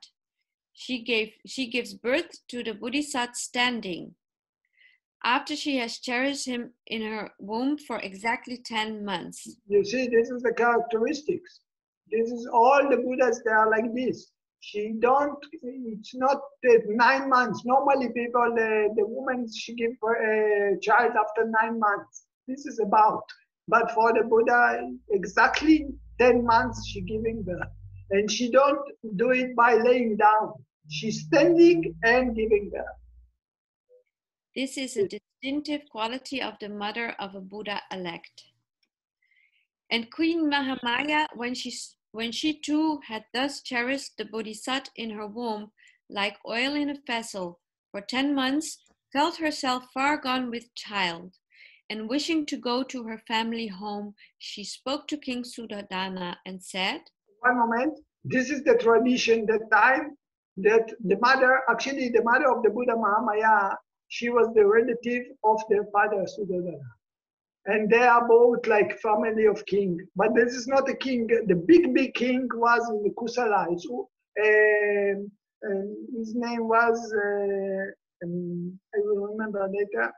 She gives birth to the Bodhisattva standing, after she has cherished him in her womb for exactly 10 months. You see, this is the characteristics. This is all the Buddhas, they are like this. She don't, it's not 9 months. Normally people, the woman, she give a child after 9 months. This is about. But for the Buddha, exactly 10 months she giving birth. And she don't do it by laying down. She's standing and giving birth. This is a distinctive quality of the mother of a Buddha elect. And Queen Mahamaya, when she too had thus cherished the Bodhisattva in her womb, like oil in a vessel, for 10 months, felt herself far gone with child, and wishing to go to her family home, she spoke to King Suddhodana and said, one moment, this is the tradition, the time that the mother of the Buddha Mahamaya, she was the relative of their father Suddhodana. And they are both like family of king. But this is not a king. The big king was in the Kusala. His name was, I will remember later.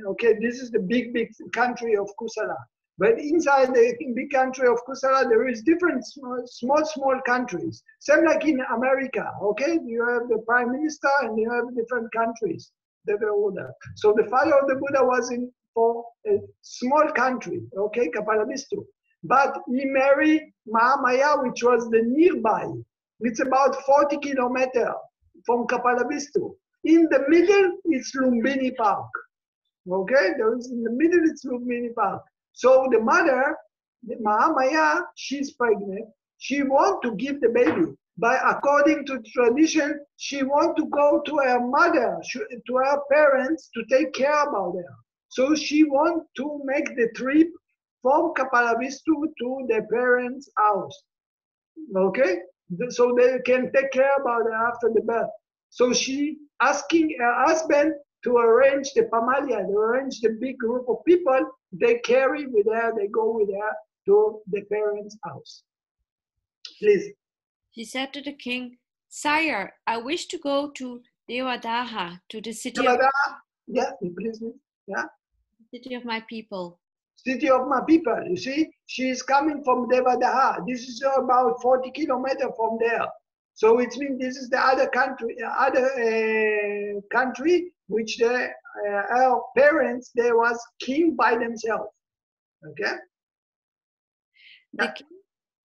Okay, this is the big country of Kusala. But inside the big country of Kusala, there is different small countries. Same like in America, okay? You have the prime minister and you have different countries that are older. So the father of the Buddha was in for a small country, okay, Kapalabhisthu. But he married Mahamaya, which was the nearby. It's about 40 kilometers from Kapalabhisthu. In the middle, it's Lumbini Park. Okay, there is in the middle, it's Lumbini Park. So the mother, Mahamaya, she's pregnant. She wants to give the baby. But according to tradition, she wants to go to her mother, to her parents, to take care about her. So she wants to make the trip from Kapalabhisthu to their parents' house. Okay? So they can take care about her after the birth. So she asking her husband to arrange the pamalia, to arrange the big group of people. They carry with her, they go with her to the parents' house. Please. She said to the king, "Sire, I wish to go to Devadaha, to the city Yeah, please. Yeah. city of my people." City of my people. You see, she is coming from Devadaha. This is about 40 kilometers from there. So it means this is the other country which our parents, they was king by themselves. Okay.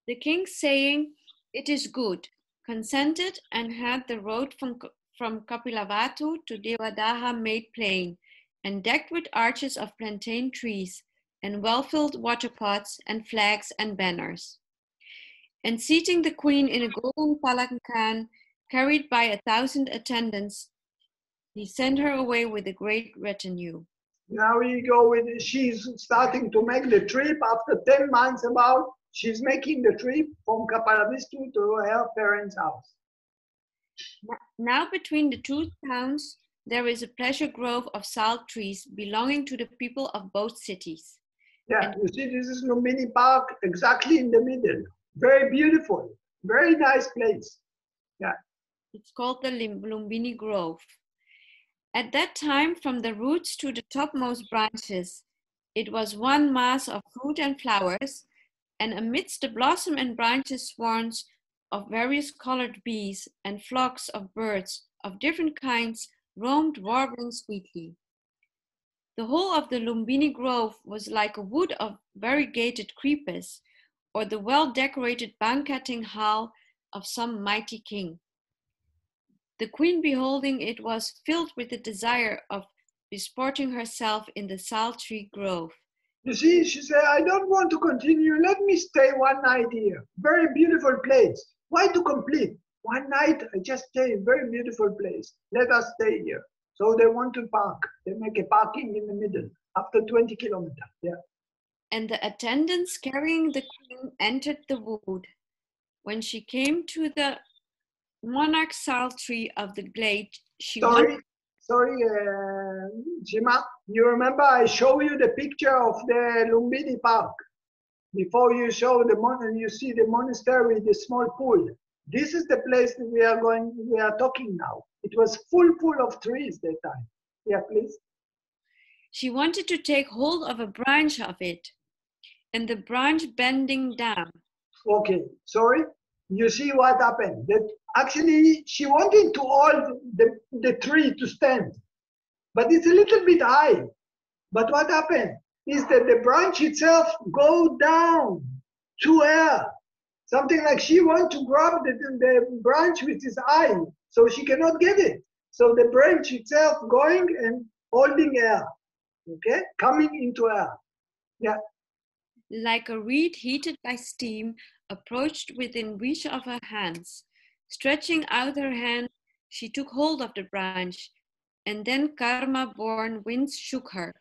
The king saying, "It is good," consented and had the road from Kapilavatu to Devadaha made plain and decked with arches of plantain trees and well-filled water pots and flags and banners. And seating the queen in a golden palanquin carried by 1,000 attendants, he sent her away with a great retinue. Now we go with, she's starting to make the trip after 10 months about, she's making the trip from Kapalavistu to her parents' house. Now between the two towns, there is a pleasure grove of salt trees belonging to the people of both cities. Yeah, and you see, this is Lumbini Park, exactly in the middle. Very beautiful, very nice place. Yeah. It's called the Lumbini Grove. At that time, from the roots to the topmost branches, it was one mass of fruit and flowers, and amidst the blossom and branches swarms of various colored bees and flocks of birds of different kinds roamed warbling sweetly. The whole of the Lumbini Grove was like a wood of variegated creepers, or the well-decorated banqueting hall of some mighty king. The queen, beholding it, was filled with the desire of disporting herself in the sultry grove. You see, she said, "I don't want to continue. Let me stay one night here. Very beautiful place. Why to complete? One night, I just stay. Very beautiful place. Let us stay here." So they want to park. They make a parking in the middle after 20 kilometers. Yeah. And the attendants carrying the queen entered the wood. When she came to the monarch salt tree of the glade, she Sorry, Jima, you remember I showed you the picture of the Lumbini Park before you show you see the monastery with the small pool. This is the place that we are talking now. It was full of trees that time. Yeah, please. She wanted to take hold of a branch of it, and the branch bending down. Okay, sorry. You see what happened? That actually she wanted to hold the tree to stand, but it's a little bit high. But what happened is that the branch itself go down to her. Something like she wants to grab the branch which is high, so she cannot get it. So the branch itself going and holding her, okay, coming into her. Yeah. Like a reed heated by steam, approached within reach of her hands. Stretching out her hand, she took hold of the branch, and then karma-born winds shook her.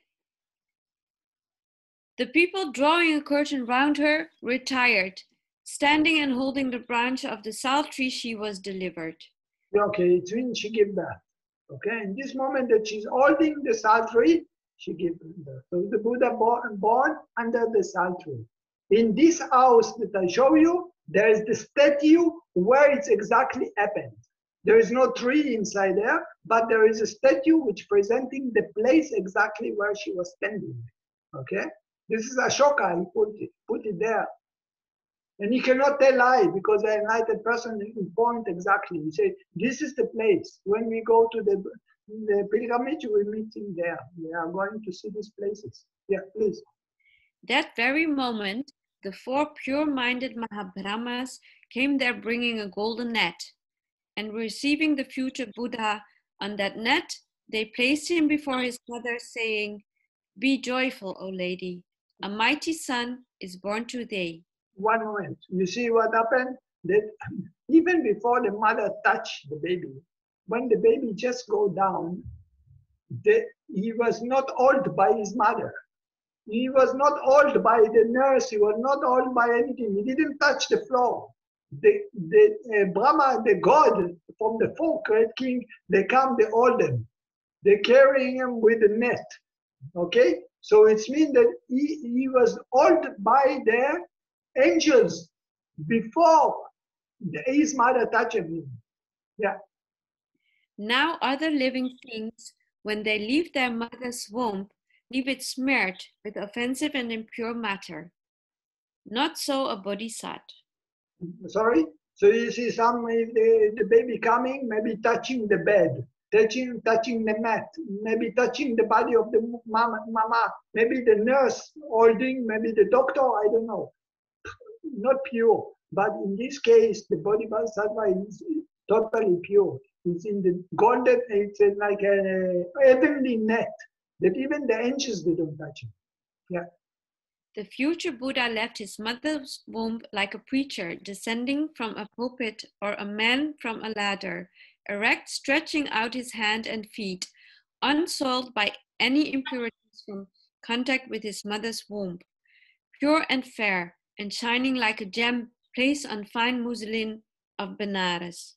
The people, drawing a curtain round her, retired. Standing and holding the branch of the salt tree, she was delivered. Okay, it's when she gave birth. Okay, in this moment that she's holding the salt tree, she gave birth. So the Buddha born under the salt tree. In this house that I show you, there is the statue where it's exactly happened. There is no tree inside there, but there is a statue which presenting the place exactly where she was standing. Okay, this is Ashoka. He put it there. And he cannot tell lie because the enlightened person will point exactly. He said, "This is the place. When we go to the pilgrimage, we're meeting there. We are going to see these places." Yeah, please. That very moment, the 4 pure-minded Mahabrahmas came there bringing a golden net, and receiving the future Buddha on that net, they placed him before his mother, saying, "Be joyful, O lady, a mighty son is born today." One moment. You see what happened? That even before the mother touched the baby, when the baby just go down, he was not held by his mother. He was not held by the nurse. He was not held by anything. He didn't touch the floor. The Brahma, the God from the 4 great king, they come, they hold them. They're carrying him with a net. Okay? So it means that he was held by the angels before his mother touched him. Yeah. Now other living things, when they leave their mother's womb, leave it smeared with offensive and impure matter. Not so a bodhisattva. Sorry? So you see some, the baby coming, maybe touching the bed, touching the mat, maybe touching the body of the mama, maybe the nurse holding, maybe the doctor, I don't know. Not pure. But in this case, the body bodhisattva is totally pure. It's in the golden, it's like a heavenly net that even the angels, they don't touch it. Yeah. The future Buddha left his mother's womb like a preacher descending from a pulpit or a man from a ladder, erect, stretching out his hand and feet, unsoiled by any impurities from contact with his mother's womb, pure and fair, and shining like a gem placed on fine muslin of Benares.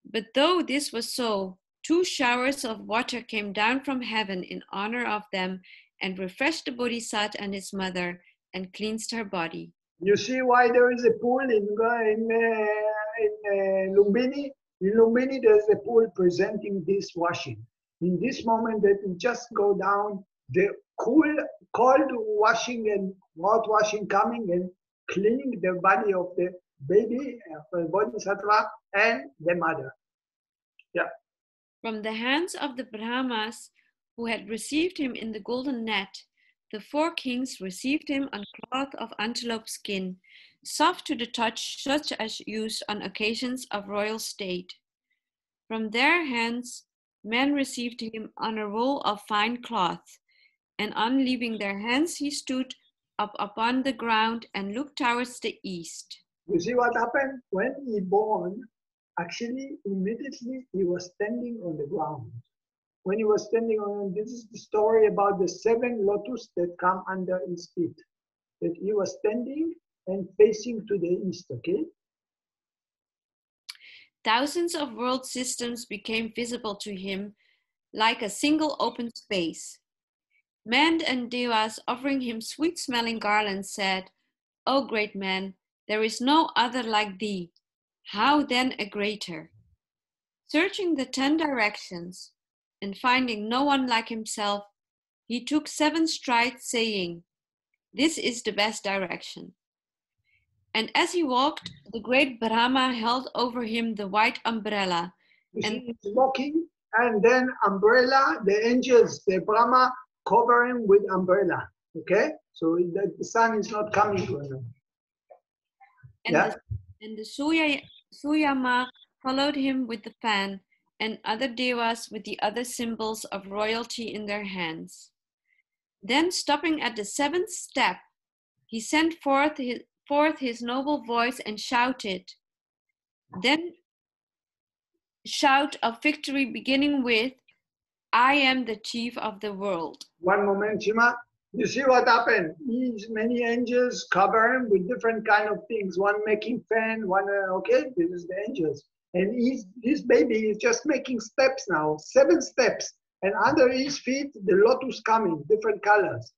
But though this was so, 2 showers of water came down from heaven in honor of them and refreshed the Bodhisattva and his mother and cleansed her body. You see why there is a pool in Lumbini? In Lumbini, there's a pool presenting this washing. In this moment that we just go down, the cold washing and hot washing coming and cleaning the body of the baby, Bodhisattva, and the mother. Yeah. From the hands of the Brahmas who had received him in the golden net, the 4 kings received him on cloth of antelope skin, soft to the touch, such as used on occasions of royal state. From their hands, men received him on a roll of fine cloth, and on leaving their hands, he stood up upon the ground and looked towards the east. You see what happened? When he born, actually, immediately he was standing on the ground. When he was standing on, this is the story about the 7 lotus that come under his feet. That he was standing and facing to the east, okay? Thousands of world systems became visible to him like a single open space. Men and devas offering him sweet-smelling garlands said, "O great man, there is no other like thee. How then a greater?" Searching the 10 directions and finding no one like himself, he took 7 strides, saying, "This is the best direction." And as he walked, the great Brahma held over him the white umbrella. You see, he's walking, and then umbrella, the angels, the Brahma, cover him with umbrella. Okay? So that the sun is not coming to him. And the Suyama followed him with the fan, and other devas with the other symbols of royalty in their hands. Then, stopping at the 7th step, he sent forth his noble voice and shouted. Then, shout of victory beginning with, "I am the chief of the world." One moment, Shima. You see what happened? Many angels cover him with different kind of things. One making fan, one, okay, this is the angels. And this baby is just making steps now, 7 steps. And under his feet, the lotus coming, different colors.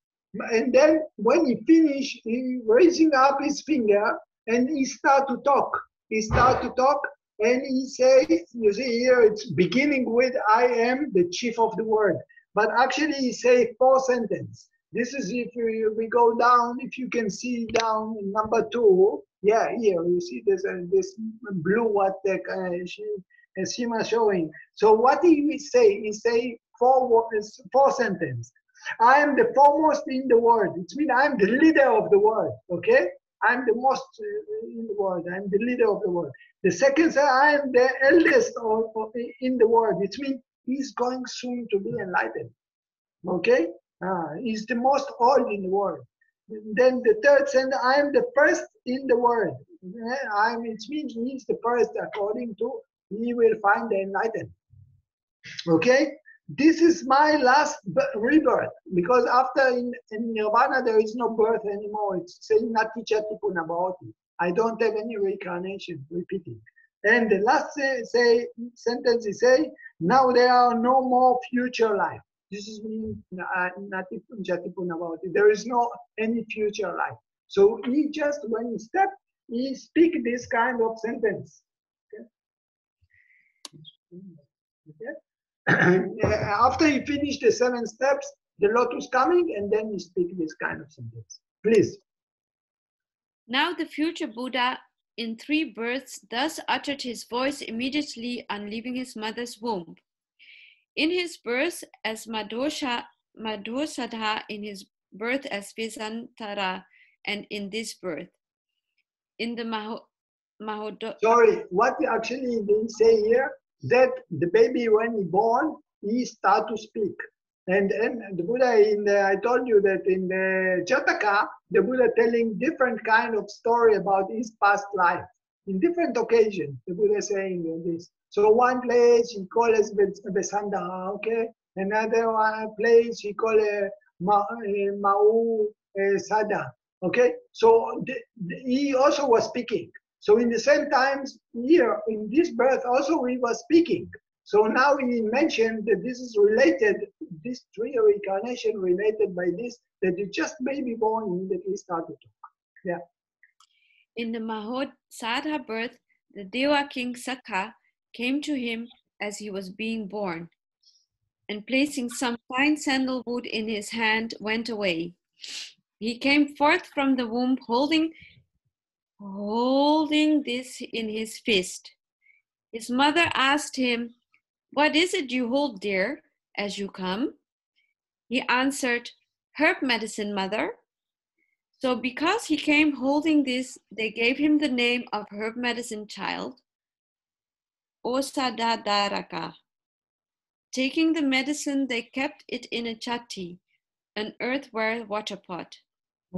And then when he finished, he raising up his finger and he start to talk. He start to talk and he says, you see here, it's beginning with, "I am the chief of the world." But actually he say 4 sentences. This is if we go down, if you can see down number 2. Yeah, here you see this blue what Shima showing. So what he say? He say 4 sentences. "I am the foremost in the world." It means I'm the leader of the world. Okay, I'm the most in the world. I'm the leader of the world. The second say, "I am the eldest in the world." It means he's going soon to be enlightened. Okay. He's the most old in the world. Then the third sentence, "I am the first in the world." It means he's the first, according to he will find the enlightened. Okay, this is my last rebirth, because after in Nirvana there is no birth anymore. It's saying Nati Chati Punabhavati. I don't have any reincarnation repeating. And the last sentence he say, now there are no more future life. This is Nati Jatipun about it. There is no any future life. So he just, when he step, he speak this kind of sentence. Okay? After he finished the 7 steps, the lotus coming, and then he speak this kind of sentence. Please. Now the future Buddha in 3 births thus uttered his voice immediately on leaving his mother's womb. In his birth as Madhosadha, in his birth as Vesantara, and in this birth. In the Sorry, what actually they say here, that the baby when he born, he start to speak. And the Buddha, I told you that in the Jataka, the Buddha telling different kind of story about his past life. In different occasions, the Buddha saying this. So one place he calls Besanda, okay? Another one place he calls Mau Sada, okay? So he also was speaking. So in the same times here, in this birth also he was speaking. So now he mentioned that this is related, this 3 reincarnation related by this, that you just baby born immediately start to talk. Yeah. In the Mahodsadha birth, the Deva king Sakha came to him as he was being born, and placing some fine sandalwood in his hand, went away. He came forth from the womb holding this in his fist. His mother asked him, "What is it you hold, dear, as you come?" He answered, "Herb medicine, mother." So because he came holding this, they gave him the name of herb medicine child, Osadhadaraka. Taking the medicine, they kept it in a chatti, an earthenware water pot.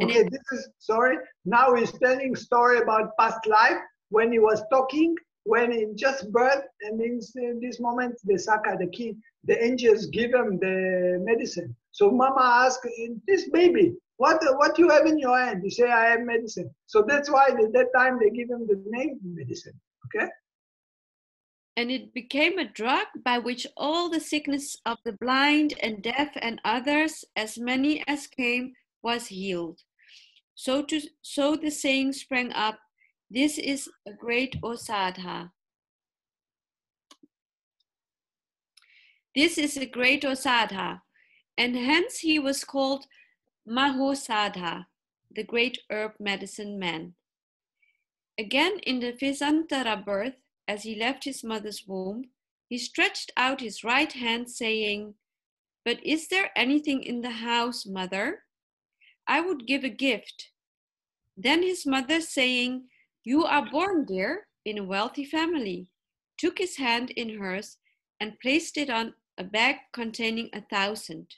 Okay, this is, sorry, now he's telling story about past life, when he was talking, when he just birth, and in this moment, the Saka, the king, the angels give him the medicine. So mama asked, this baby, what you have in your hand? You say, I have medicine. So that's why at that time they give him the name medicine, okay? And it became a drug by which all the sickness of the blind and deaf and others, as many as came, was healed. So the saying sprang up, this is a great Osadha. This is a great Osadha, and hence he was called Mahosadha, the great herb medicine man. Again in the Vesantara birth, as he left his mother's womb, he stretched out his right hand, saying, "But is there anything in the house, mother? I would give a gift." Then his mother, saying, "You are born, dear, in a wealthy family," took his hand in hers and placed it on a bag containing 1,000.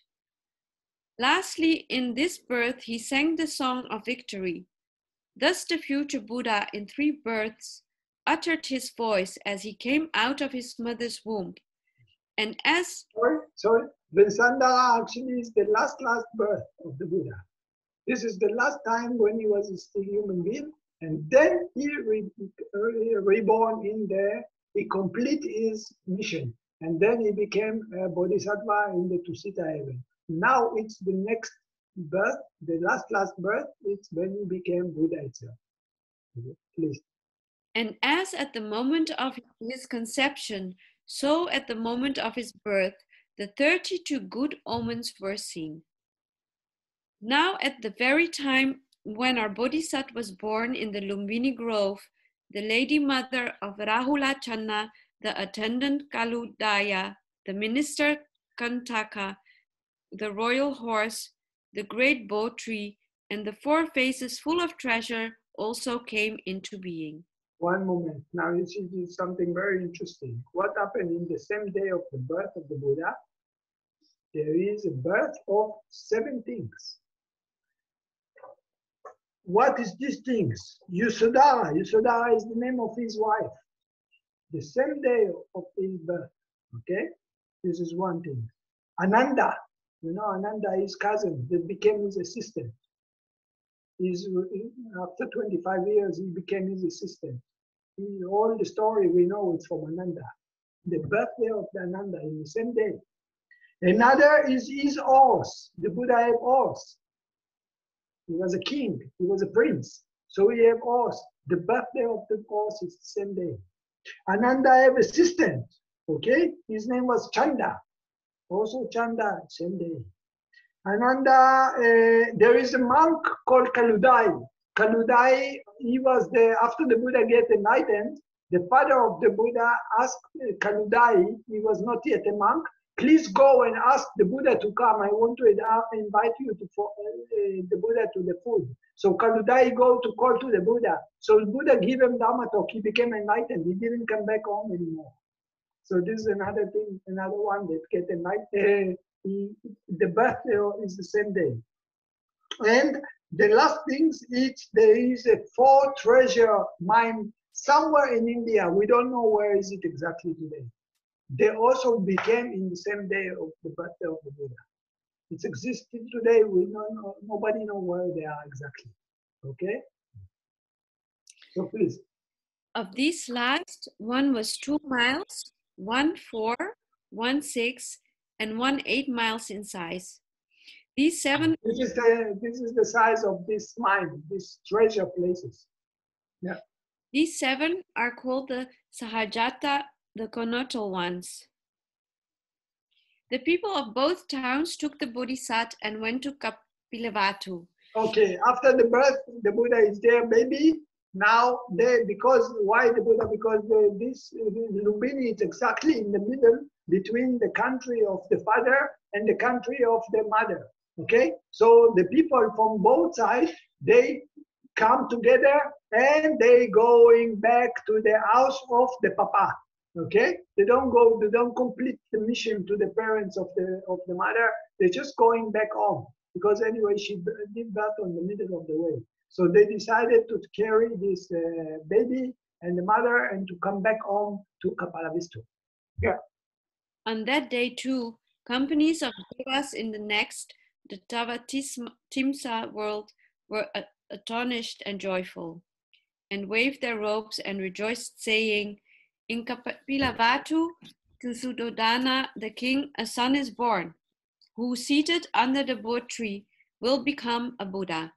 Lastly, in this birth, he sang the song of victory. Thus the future Buddha in 3 births uttered his voice as he came out of his mother's womb. And as... Sorry, Vesandara actually is the last birth of the Buddha. This is the last time when he was still human being, and then he reborn in there, he complete his mission, and then he became a bodhisattva in the Tusita heaven. Now it's the next birth, the last birth, it's when he became Buddha itself. Please. And as at the moment of his conception, so at the moment of his birth, the 32 good omens were seen. Now at the very time when our Bodhisattva was born in the Lumbini Grove, the lady mother of Rahula Channa, the attendant Kaludaya, the minister Kantaka, the royal horse, the great bow tree, and the 4 faces full of treasure also came into being. One moment. Now you see something very interesting. What happened in the same day of the birth of the Buddha? There is a birth of 7 things. What is these things? Yasodhara. Yasodhara is the name of his wife. The same day of his birth. Okay? This is one thing. Ananda. You know, Ananda, his cousin, that became his assistant. After 25 years, he became his assistant. All the story we know it's from Ananda. The birthday of the Ananda is the same day. Another is his horse. The Buddha had horse. He was a king. He was a prince. So he had horse. The birthday of the horse is the same day. Ananda had assistant. Okay, his name was Chanda. Also Chanda, same day. Ananda, there is a monk called Kaludai. Kaludai, he was after the Buddha get enlightened, the father of the Buddha asked Kaludai, he was not yet a monk, please go and ask the Buddha to come. I want to invite you to the Buddha to the food. So Kaludai go to call to the Buddha. So the Buddha give him dhammatalk. He became enlightened. He didn't come back home anymore. So this is another thing, another one that get enlightened. The birthday is the same day. And the last things is there is a 4 treasure mine somewhere in India. We don't know where is it exactly today. They also became in the same day of the birthday of the Buddha. It's existing today. We don't know, nobody knows where they are exactly. Okay? So please. Of these last, one was 2 miles, one 4, one 6, and one 8 miles in size. These 7. This is the size of this mine, these treasure places. Yeah. These 7 are called the Sahajata, the connotal ones. The people of both towns took the Bodhisattva and went to Kapilavatthu. Okay, after the birth, the Buddha is there, maybe. Now, why the Buddha? Because this Lumbini is exactly in the middle between the country of the father and the country of the mother. Okay, so the people from both sides, they come together and they going back to the house of the papa. Okay, they don't complete the mission to the parents of the mother. They're just going back home because anyway she did that on the middle of the way. So they decided to carry this baby and the mother and to come back home to Kapilavatthu. Yeah. On that day too, companies of devas in the next, the Tavatimsa world, were astonished and joyful, and waved their robes and rejoiced, saying, in Kapilavatthu, to Suddhodana the king, a son is born, who, seated under the Bodhi tree, will become a Buddha.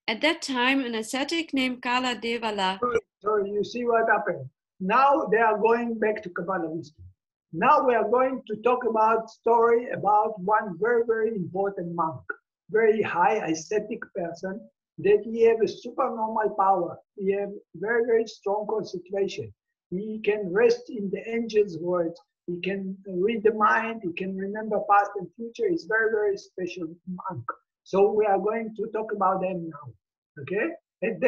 At that time, an ascetic named Kala Devala. So you see what happened. Now they are going back to Kapilavatthu. Now we are going to talk about story about one very, very important monk, very high ascetic person, that he have a supernormal power. He have very, very strong concentration. He can rest in the angel's words. He can read the mind. He can remember past and future. He's very, very special monk. So we are going to talk about them now. Okay? At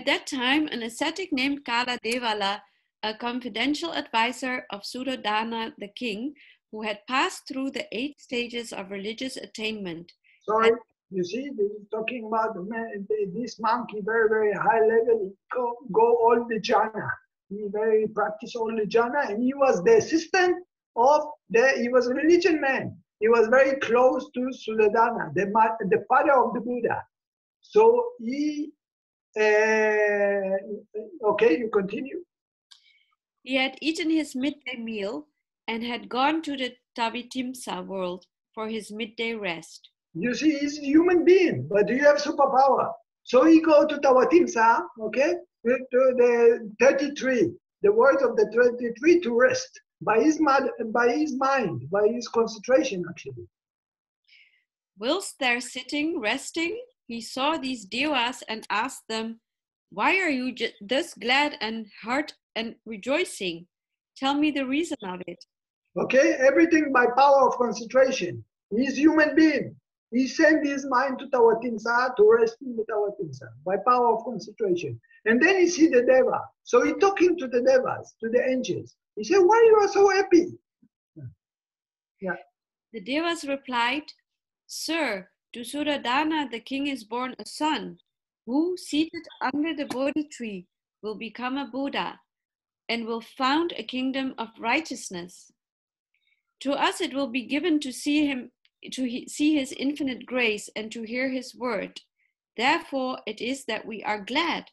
that time, an ascetic named Kala Devala, a confidential advisor of Suddhodana the king, who had passed through the 8 stages of religious attainment. Sorry, you see, this is talking about this monkey, very, very high level. He go all the jhana. He very practice all the jhana, and he was the assistant of he was a religion man. He was very close to Suddhodana, the father of the Buddha. So he, okay, you continue. He had eaten his midday meal and had gone to the Tavatimsa world for his midday rest. You see, he's a human being, but you have superpower. So he go to Tavatimsa, okay, to the 33, the words of the 33 to rest by his mind, by his concentration, actually. Whilst there sitting, resting, he saw these devas and asked them, why are you thus glad and heart and rejoicing? Tell me the reason of it. Okay, everything by power of concentration. He's human being. He sent his mind to Tavatimsa to rest in the Tavatimsa by power of concentration. And then he see the Deva. So he talking to the Devas, to the angels. He said, why you are so happy? Yeah. The Devas replied, Sir, to Suddhodana the king is born a son, who, seated under the Bodhi tree, will become a Buddha and will found a kingdom of righteousness. To us it will be given to see him, to see his infinite grace and to hear his word. Therefore, it is that we are glad.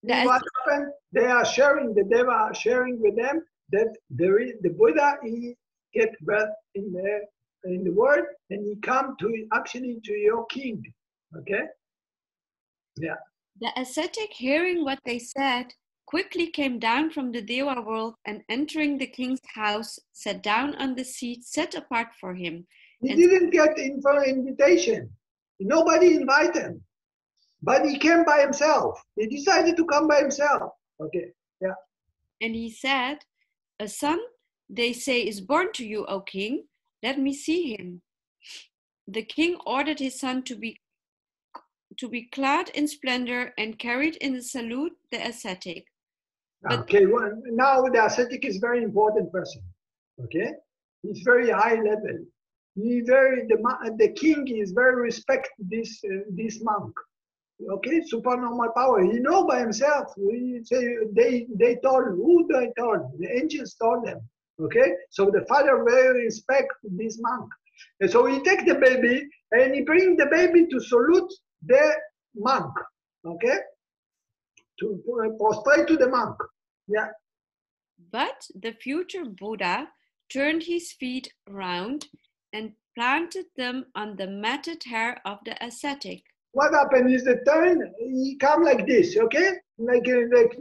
What happened? They are sharing, the Deva are sharing with them that the Buddha, he get birth in the world, and he come to actually to your king. Okay? Yeah. The ascetic, hearing what they said, quickly came down from the Deva world and entering the king's house, sat down on the seat set apart for him. He didn't get invitation. Nobody invited him. But he came by himself. He decided to come by himself. Okay, yeah. And he said, a son, they say, is born to you, O king. Let me see him. The king ordered his son to be clad in splendor and carried in the salute the ascetic. But okay, well, now the ascetic is very important person. Okay, he's very high level. The king is very respect this monk. Okay, supernormal power. He know by himself. We say they told who they told. The angels told them. Okay, so the father very respect this monk, and so he take the baby and he bring the baby to salute the monk. Okay, to prostrate to the monk. Yeah. But the future Buddha turned his feet round and planted them on the matted hair of the ascetic. What happened is the turn, he come like this, okay? Like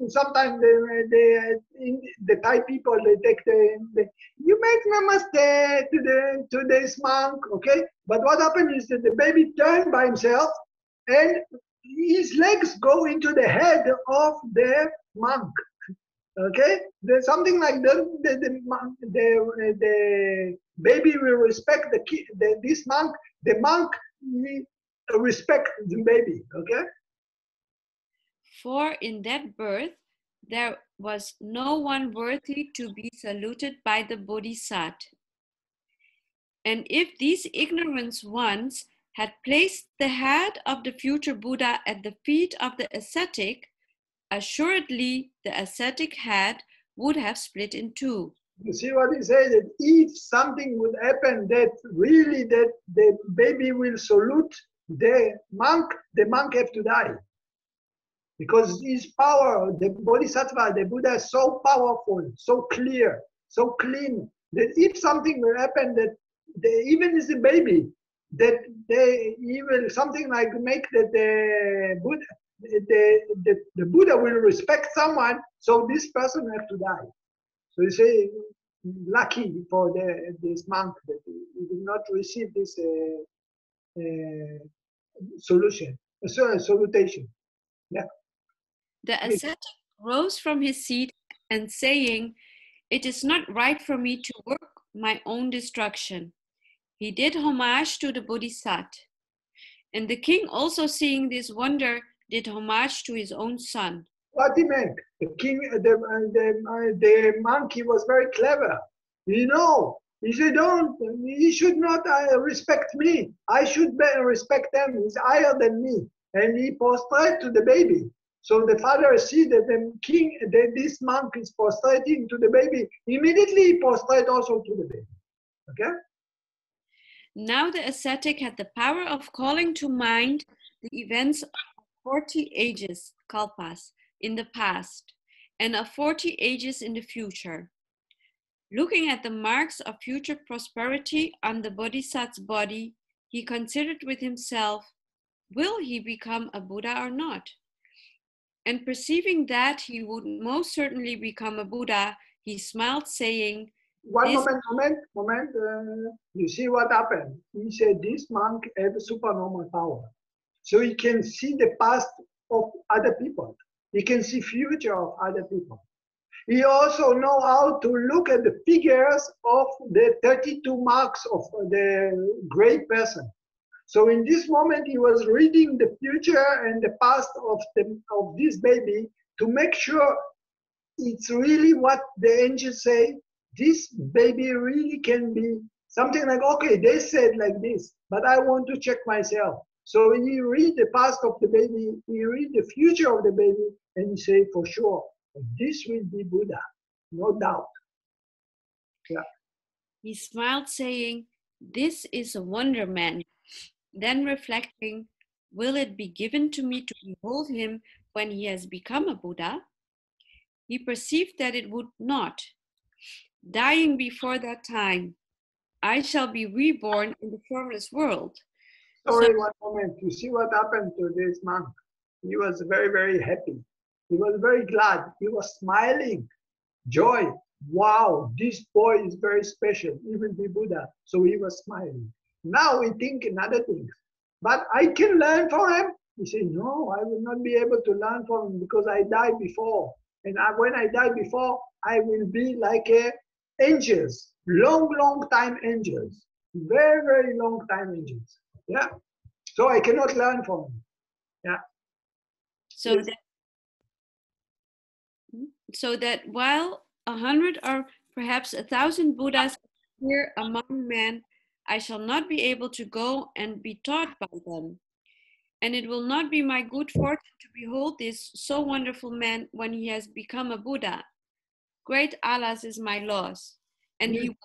sometimes the Thai people, they take you make namaste to this monk, okay? But what happened is that the baby turned by himself and his legs go into the head of the monk, okay? There's something like the baby will respect this monk, the monk respect the baby, okay? For in that birth, there was no one worthy to be saluted by the Bodhisattva. And if these ignorant ones had placed the head of the future Buddha at the feet of the ascetic, assuredly the ascetic head would have split in two. You see what he said? That if something would happen that really that the baby will salute the monk have to die. Because his power, the Bodhisattva, the Buddha is so powerful, so clear, so clean, that if something will happen that even as a baby, that he will something like make that the Buddha will respect someone, so this person have to die. So you say, lucky for this monk that he did not receive this salutation. Yeah. The ascetic rose from his seat and saying, "It is not right for me to work my own destruction." He did homage to the Bodhisattva. And the king, also seeing this wonder, did homage to his own son. What he meant? The king, the monkey was very clever. You know, he said, he should not respect me. I should respect him. He's higher than me. And he prostrated to the baby. So the father see that the king, that this monk is prostrating to the baby. Immediately he prostrated also to the baby. Okay? Now the ascetic had the power of calling to mind the events of 40 ages, kalpas, in the past, and of 40 ages in the future. Looking at the marks of future prosperity on the Bodhisattva's body, he considered with himself, will he become a Buddha or not? And perceiving that he would most certainly become a Buddha, he smiled, saying, Moment. You see what happened? He said this monk had supernormal power. So he can see the past of other people. He can see future of other people. He also know how to look at the figures of the 32 marks of the great person. So in this moment, he was reading the future and the past of this baby to make sure it's really what the angels say. This baby really can be something like, okay, they said like this, but I want to check myself. So he read the past of the baby, he read the future of the baby, and he say for sure, this will be Buddha, no doubt. Yeah. He smiled, saying, this is a wonder, man. Then reflecting, will it be given to me to behold him when he has become a Buddha? He perceived that it would not. Dying before that time, I shall be reborn in the formless world. So, Sorry, one moment. You see what happened to this monk? He was very, very happy. He was very glad. He was smiling. Joy. Wow, this boy is very special. He will be Buddha. So he was smiling. Now we think another thing. But I can learn from him. He said, no, I will not be able to learn from him because I died before. And when I die before, I will be like angels. Long, long time angels. Very, very long time angels. Yeah. So I cannot learn from him. Yeah. so Yes. that while 100 or perhaps 1,000 Buddhas appear among men, I shall not be able to go and be taught by them. And it will not be my good fortune to behold this so wonderful man when he has become a Buddha. Great Allah's is my loss. And Yes. he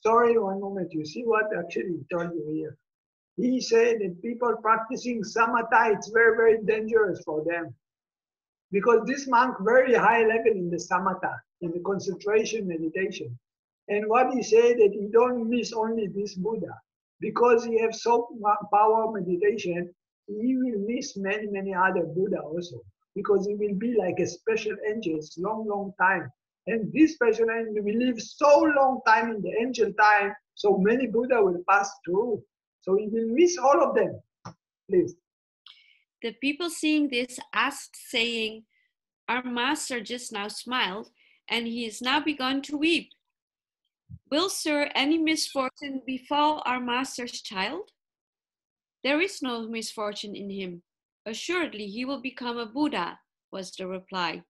Sorry, one moment. You see what actually he told you here? He said that people practicing samatha, it's very, very dangerous for them. Because this monk very high level in the samatha, in the concentration meditation. And what he said that he don't miss only this Buddha. Because he have so power meditation, he will miss many, many other Buddha also. Because he will be like a special angel, long, long time. And this special angel will live so long time in the angel time, so many Buddha will pass through. So he will miss all of them. Please. The people seeing this asked, saying, our master just now smiled, and he is now begun to weep. Will, sir, any misfortune befall our master's child? There is no misfortune in him. Assuredly, he will become a Buddha, was the reply.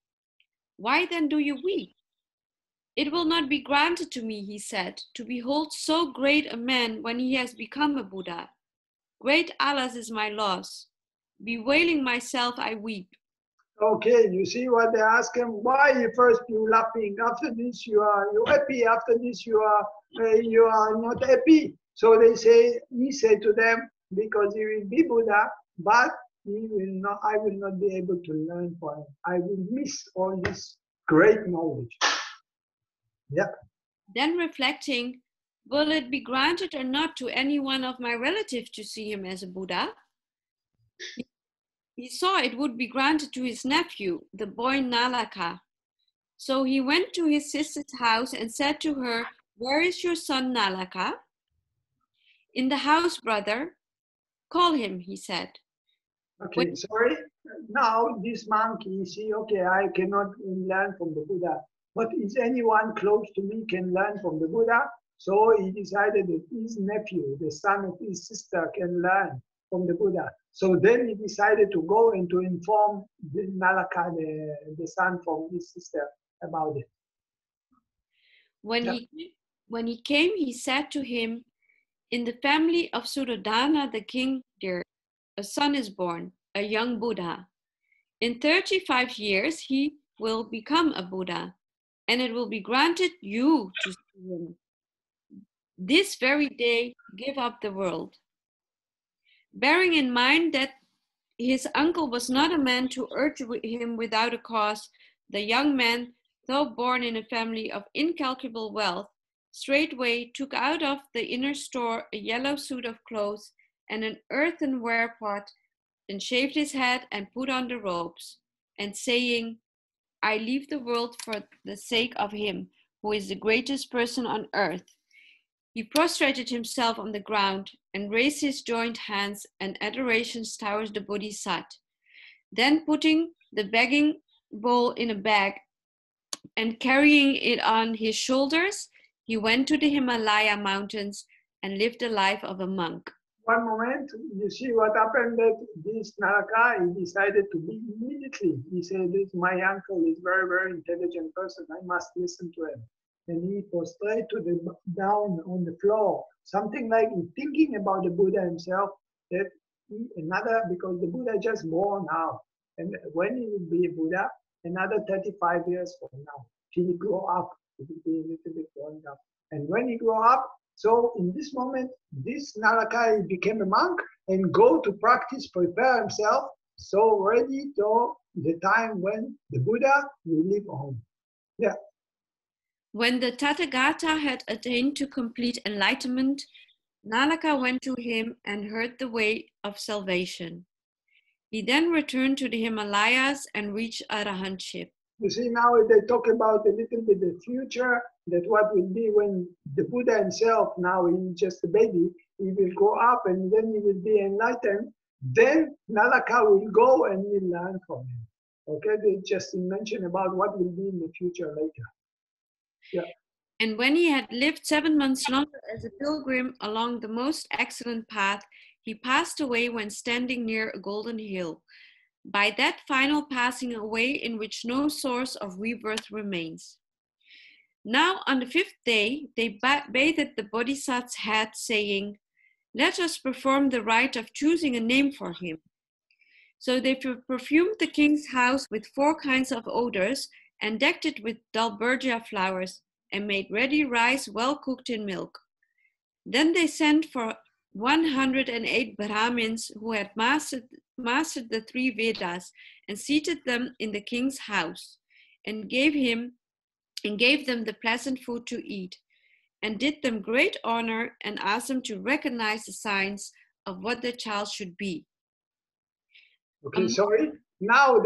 Why then do you weep? It will not be granted to me, he said, to behold so great a man when he has become a Buddha. Great Allah's is my loss. Bewailing myself, I weep. Okay, you see what they ask him? Why first you laughing? After this you happy. After this you are not happy. So they say he said to them because he will be Buddha, but he will not. I will not be able to learn from him. I will miss all this great knowledge. Yeah. Then reflecting, will it be granted or not to any one of my relatives to see him as a Buddha? He saw it would be granted to his nephew, the boy Nalaka. So he went to his sister's house and said to her, where is your son Nalaka? In the house, brother. Call him, he said. Okay, sorry. Now this monkey, see, okay, I cannot learn from the Buddha, but is anyone close to me can learn from the Buddha? So he decided that his nephew, the son of his sister, can learn from the Buddha. So then he decided to go and to inform the Nalaka, the son from his sister, about it. When he came, he said to him, in the family of Suddhodana the king there, a son is born, a young Buddha. In 35 years, he will become a Buddha, and it will be granted you to see him. This very day, give up the world. Bearing in mind that his uncle was not a man to urge him without a cause, the young man, though born in a family of incalculable wealth, straightway took out of the inner store a yellow suit of clothes and an earthenware pot, and shaved his head and put on the robes, and saying, I leave the world for the sake of him who is the greatest person on earth. He prostrated himself on the ground and raised his joined hands and adoration towards the Bodhisattva. Then putting the begging bowl in a bag and carrying it on his shoulders, he went to the Himalaya mountains and lived the life of a monk. One moment, you see what happened that this Naraka, he decided to be immediately. He said, this my uncle is very, very intelligent person. I must listen to him. And he prostrated to the down on the floor, something like thinking about the Buddha himself, that because the Buddha just born now. And when he will be a Buddha, another 35 years from now, he will grow up, he will be a little bit grown up. And when he grow up, so in this moment, this Naraka became a monk, and go to practice, prepare himself, so ready to the time when the Buddha will leave home. Yeah. When the Tathagata had attained to complete enlightenment, Nalaka went to him and heard the way of salvation. He then returned to the Himalayas and reached arahantship. You see, now they talk about a little bit the future, that what will be when the Buddha himself, now he's just a baby, he will grow up and then he will be enlightened. Then Nalaka will go and will learn from him. Okay, they just mention about what will be in the future later. Yeah. And when he had lived 7 months longer as a pilgrim along the most excellent path, he passed away when standing near a golden hill. By that final passing away in which no source of rebirth remains. Now on the 5th day, they bathed the Bodhisattva's head, saying, "Let us perform the rite of choosing a name for him." So they perfumed the king's house with 4 kinds of odors and decked it with dalbergia flowers and made ready rice well cooked in milk. Then they sent for 108 Brahmins who had mastered the 3 Vedas and seated them in the king's house and gave them the pleasant food to eat and did them great honor and asked them to recognize the signs of what the child should be. Okay, sorry. Now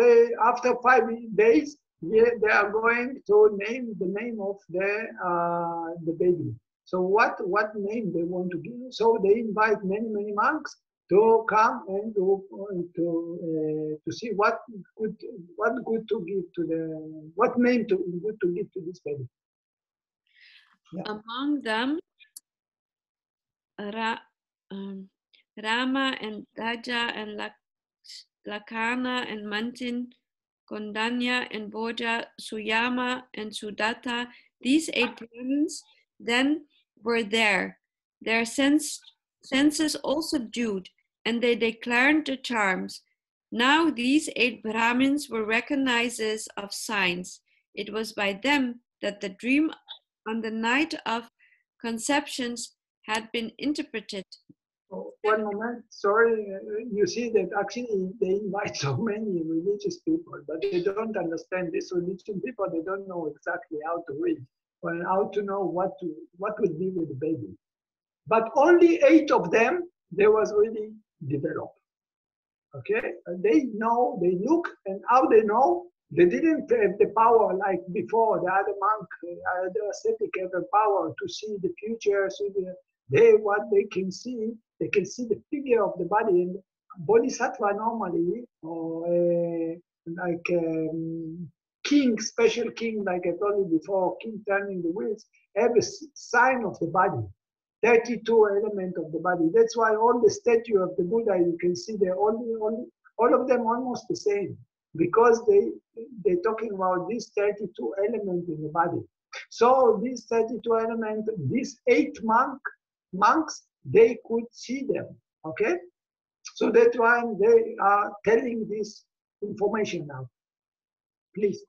after 5 days, they are going to name the name of the baby. So what name they want to give? So they invite many monks to come and to see what good to give to what name good to give to this baby. Yeah. Among them, Rama and Daja and Lakana and Mantin, Kondanya and Boja, Suyama and Sudatta, these 8 Brahmins then were there, their senses all subdued, and they declared the charms. Now these 8 Brahmins were recognizers of signs. It was by them that the dream on the night of conceptions had been interpreted. Oh, one moment, sorry, you see that actually they invite so many religious people, but they don't understand this religion people, they don't know exactly how to read or how to know what will be with the baby. But only 8 of them, they was really developed. Okay, they know, they look, and how they know, they didn't have the power like before, the other monk, the ascetic have the power to see the future, what they can see the figure of the body, and bodhisattva normally, or king, special king, like I told you before, king turning the wheels, have a sign of the body, 32 element of the body. That's why all the statue of the Buddha, you can see they're all of them almost the same, because they're talking about these 32 elements in the body. So these 32 elements, these 8 monks, they could see them, okay? So that's why they are telling this information now. Please.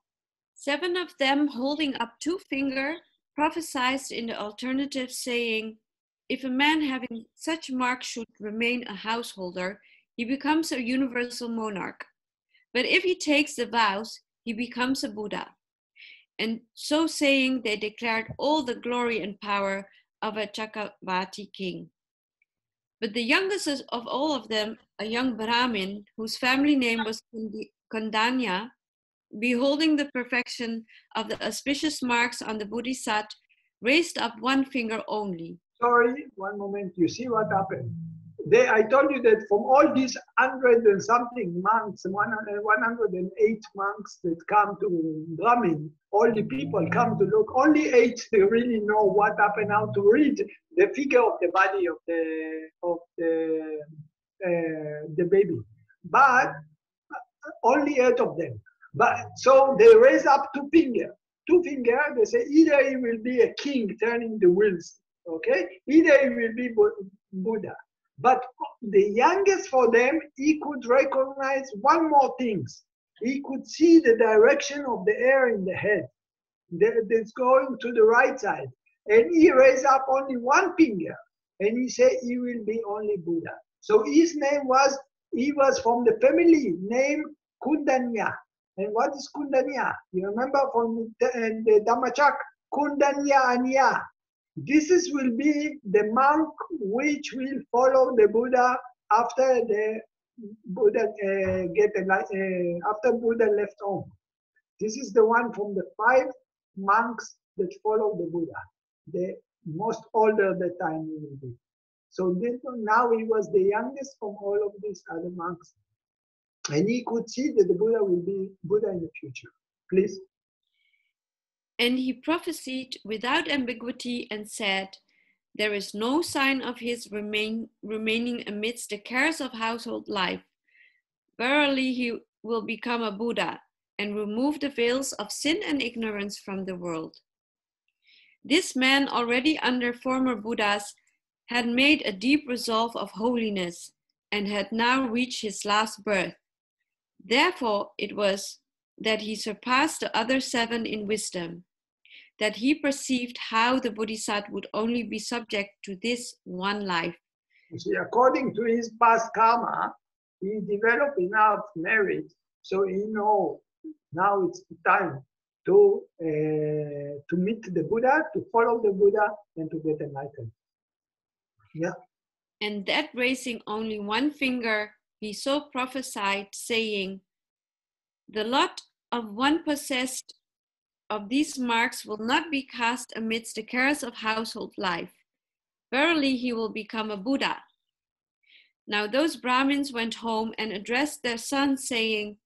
7 of them, holding up 2 fingers, prophesied in the alternative, saying, "If a man having such marks should remain a householder, he becomes a universal monarch. But if he takes the vows, he becomes a Buddha." And so saying, they declared all the glory and power of a Chakravarti king. But the youngest of all of them, a young Brahmin, whose family name was Kondanya, beholding the perfection of the auspicious marks on the Bodhisattva, raised up 1 finger only. Sorry, one moment. You see what happened? I told you that from all these 100 and something monks, 108 monks that come to Brahmin, all the people come to look, only 8 they really know what happened, how to read the figure of the body of the baby. But only 8 of them. But so they raise up 2 fingers. 2 fingers, they say either he will be a king turning the wheels, okay? Either he will be Buddha. But the youngest for them, he could recognize 1 more thing. He could see the direction of the air in the head. That's going to the right side. And he raised up only 1 finger. And he said he will be only Buddha. So his name was, he was from the family named Kundanya. And what is Kundanya? You remember from the dhammatalk, Kundanya Anya. This will be the monk which will follow the Buddha after the Buddha after Buddha left home. This is the one from the 5 monks that follow the Buddha. The most older the time he will be. So now he was the youngest from all of these other monks. And he could see that the Buddha will be Buddha in the future. Please. And he prophesied without ambiguity and said, there is no sign of his remaining amidst the cares of household life. Verily he will become a Buddha and remove the veils of sin and ignorance from the world. This man, already under former Buddhas, had made a deep resolve of holiness and had now reached his last birth. Therefore it was that he surpassed the other 7 in wisdom, that he perceived how the Bodhisattva would only be subject to this one life. You see, according to his past karma, he developed enough merit, so he knows now it's time to meet the Buddha, to follow the Buddha, and to get enlightened. Yeah. And that raising only one finger, he so prophesied, saying, the lot of one possessed of these marks will not be cast amidst the cares of household life. Verily he will become a Buddha. Now those Brahmins went home and addressed their sons, saying,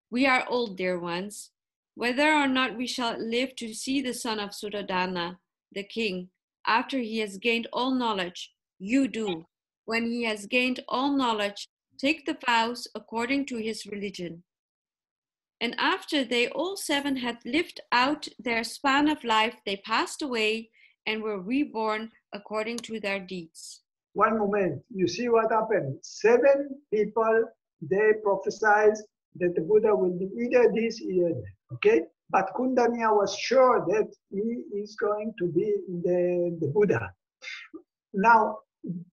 we are old, dear ones. Whether or not we shall live to see the son of Suddhodana, the king, after he has gained all knowledge, you do. When he has gained all knowledge, take the vows according to his religion. And after they all 7 had lived out their span of life, they passed away and were reborn according to their deeds. One moment, you see what happened. 7 people, they prophesied that the Buddha will be either this, either that, okay? But Kundanya was sure that he is going to be the Buddha. Now,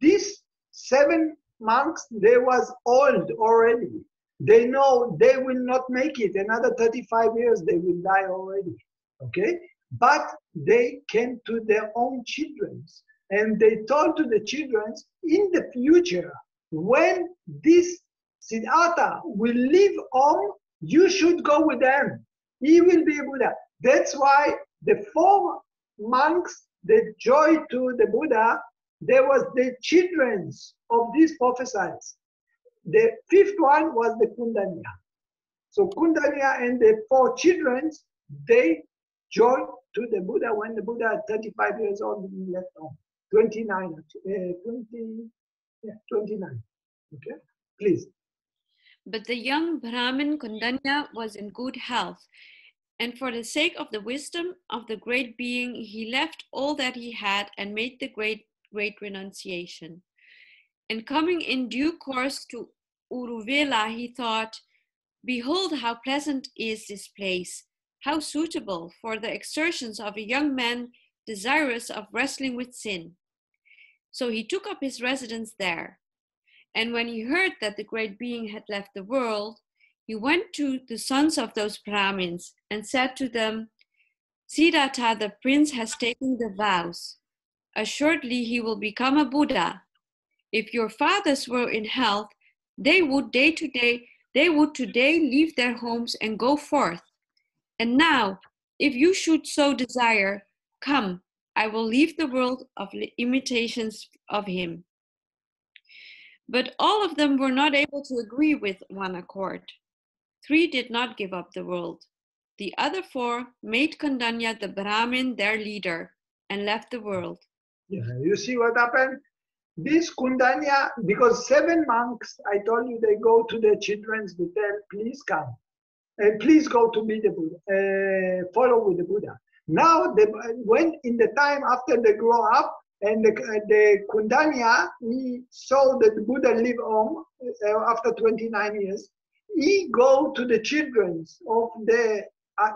these 7 monks, they was old already. They know they will not make it. Another 35 years, they will die already, okay? But they came to their own children and they told to the children, in the future, when this Siddhartha will leave home, you should go with them. He will be a Buddha. That's why the 4 monks that joined to the Buddha, there was the children of these prophesies. The 5th one was the Kundanya. So Kundanya and the 4 children, they joined to the Buddha when the Buddha at 35 years old he left home. 29, 29. Okay, please. But the young Brahmin Kundanya was in good health, and for the sake of the wisdom of the great being, he left all that he had and made the great renunciation. And coming in due course to Uruvela, he thought, behold how pleasant is this place, how suitable for the exertions of a young man desirous of wrestling with sin. So he took up his residence there. And when he heard that the great being had left the world, he went to the sons of those Brahmins and said to them, Siddhartha, the prince, has taken the vows. Assuredly, he will become a Buddha. If your fathers were in health, they would today leave their homes and go forth. And now, if you should so desire, come, I will leave the world of imitations of him. But all of them were not able to agree with one accord. 3 did not give up the world. The other 4 made Kundanya the Brahmin their leader and left the world. Yeah, you see what happened? This Kundanya, because 7 monks, I told you, they go to their children, they tell, please come. And please go to meet the Buddha, follow with the Buddha. Now, when in the time after they grow up, and the Kundanya, he saw that the Buddha live home after 29 years, he go to the children of the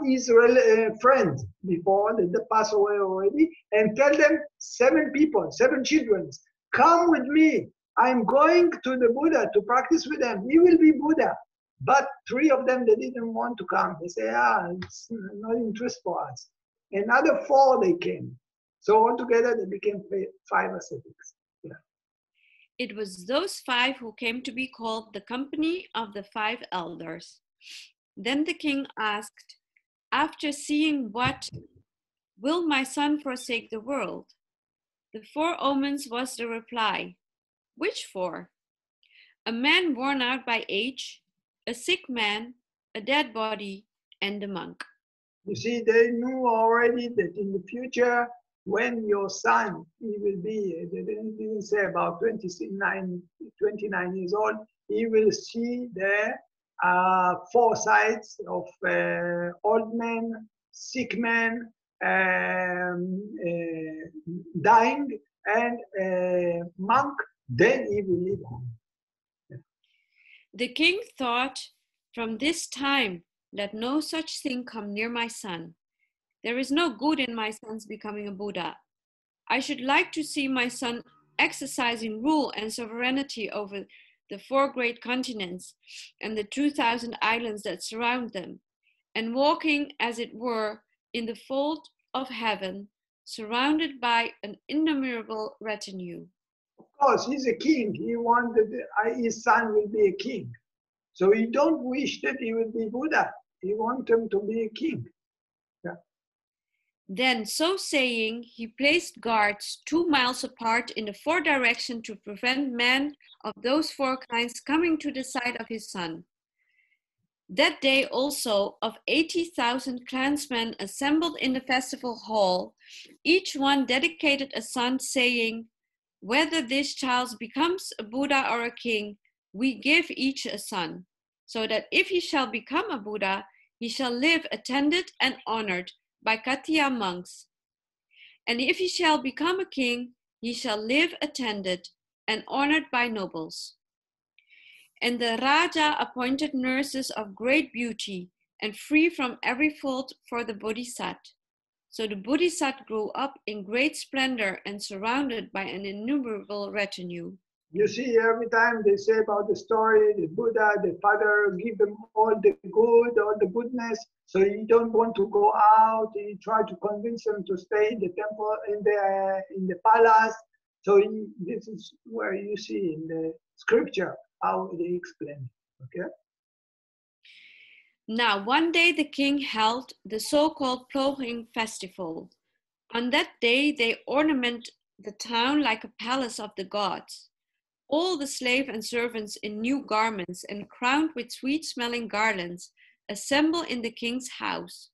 Israel friends before they pass away already, and tell them 7 people, 7 children, come with me I'm going to the Buddha to practice with them. He will be Buddha. But 3 of them, they didn't want to come. They say, it's not interest for us. Another 4, they came. So altogether, they became 5 ascetics. Yeah. It was those 5 who came to be called the Company of the 5 Elders. Then the king asked, after seeing what, will my son forsake the world? The 4 omens was the reply. Which 4? A man worn out by age, a sick man, a dead body, and a monk. You see, they knew already that in the future, when your son, he will be, they didn't say about 29 years old, he will see the 4 sides of old men, sick men, dying, and monk, then he will leave home. The king thought, from this time, let no such thing come near my son. There is no good in my son's becoming a Buddha. I should like to see my son exercising rule and sovereignty over the 4 great continents and the 2,000 islands that surround them, and walking, as it were, in the fold of heaven, surrounded by an innumerable retinue. Of course, he's a king. He wanted his son will be a king. So he don't wish that he will be Buddha. He wants him to be a king. Yeah. Then, so saying, he placed guards 2 miles apart in the 4 directions to prevent men of those 4 kinds coming to the side of his son. That day also, of 80,000 clansmen assembled in the festival hall, each one dedicated a son, saying, whether this child becomes a Buddha or a king, we give each a son, so that if he shall become a Buddha, he shall live attended and honored by Katya monks. And if he shall become a king, he shall live attended and honored by nobles. And the Raja appointed nurses of great beauty and free from every fault for the Bodhisattva. So the Bodhisattva grew up in great splendor and surrounded by an innumerable retinue. You see, every time they say about the story, the Buddha, the father give them all the good, all the goodness. So he don't want to go out. He try to convince them to stay in the temple, in the palace. So this is where you see in the scripture how they explain. Okay. Now, one day the king held the so-called Plowing Festival. On that day, they ornament the town like a palace of the gods. All the slaves and servants in new garments and crowned with sweet-smelling garlands assemble in the king's house.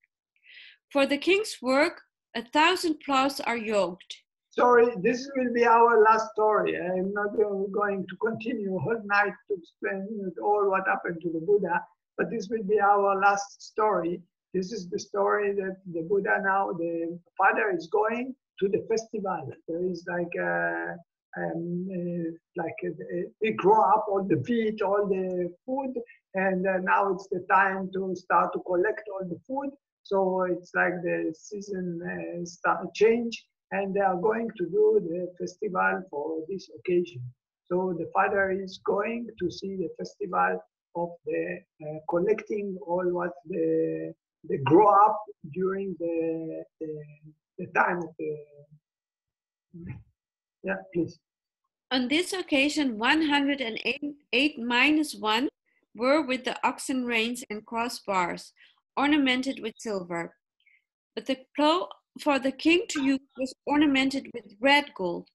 For the king's work, 1,000 plows are yoked. Sorry, this will be our last story. I'm not going to continue whole night to explain all what happened to the Buddha, but this will be our last story. This is the story that the Buddha now, the father is going to the festival. There is they grow up all the wheat, all the food, and now it's the time to start to collect all the food. So it's like the season start change, and they are going to do the festival for this occasion. So the father is going to see the festival of the collecting all what they grow up during the time of the. Yeah, please. On this occasion, 108 minus 1 were with the oxen reins and crossbars, ornamented with silver. But the plough for the king to use was ornamented with red gold,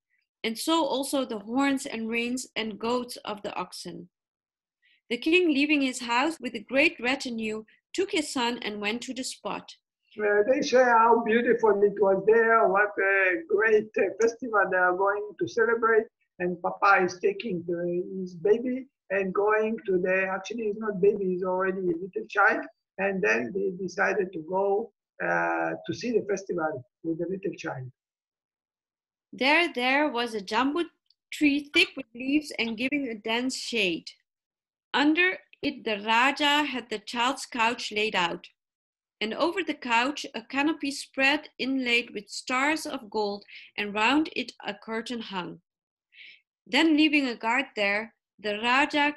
and so also the horns and reins and goats of the oxen. The king, leaving his house with a great retinue, took his son and went to the spot. They say how beautiful it was there, what a great festival they are going to celebrate. And Papa is taking his baby and going to actually he's not baby, he's already a little child. And then they decided to go to see the festival with the little child. There was a jambu tree thick with leaves and giving a dense shade. Under it the Raja had the child's couch laid out, and over the couch a canopy spread inlaid with stars of gold, and round it a curtain hung. Then, leaving a guard there, the Raja,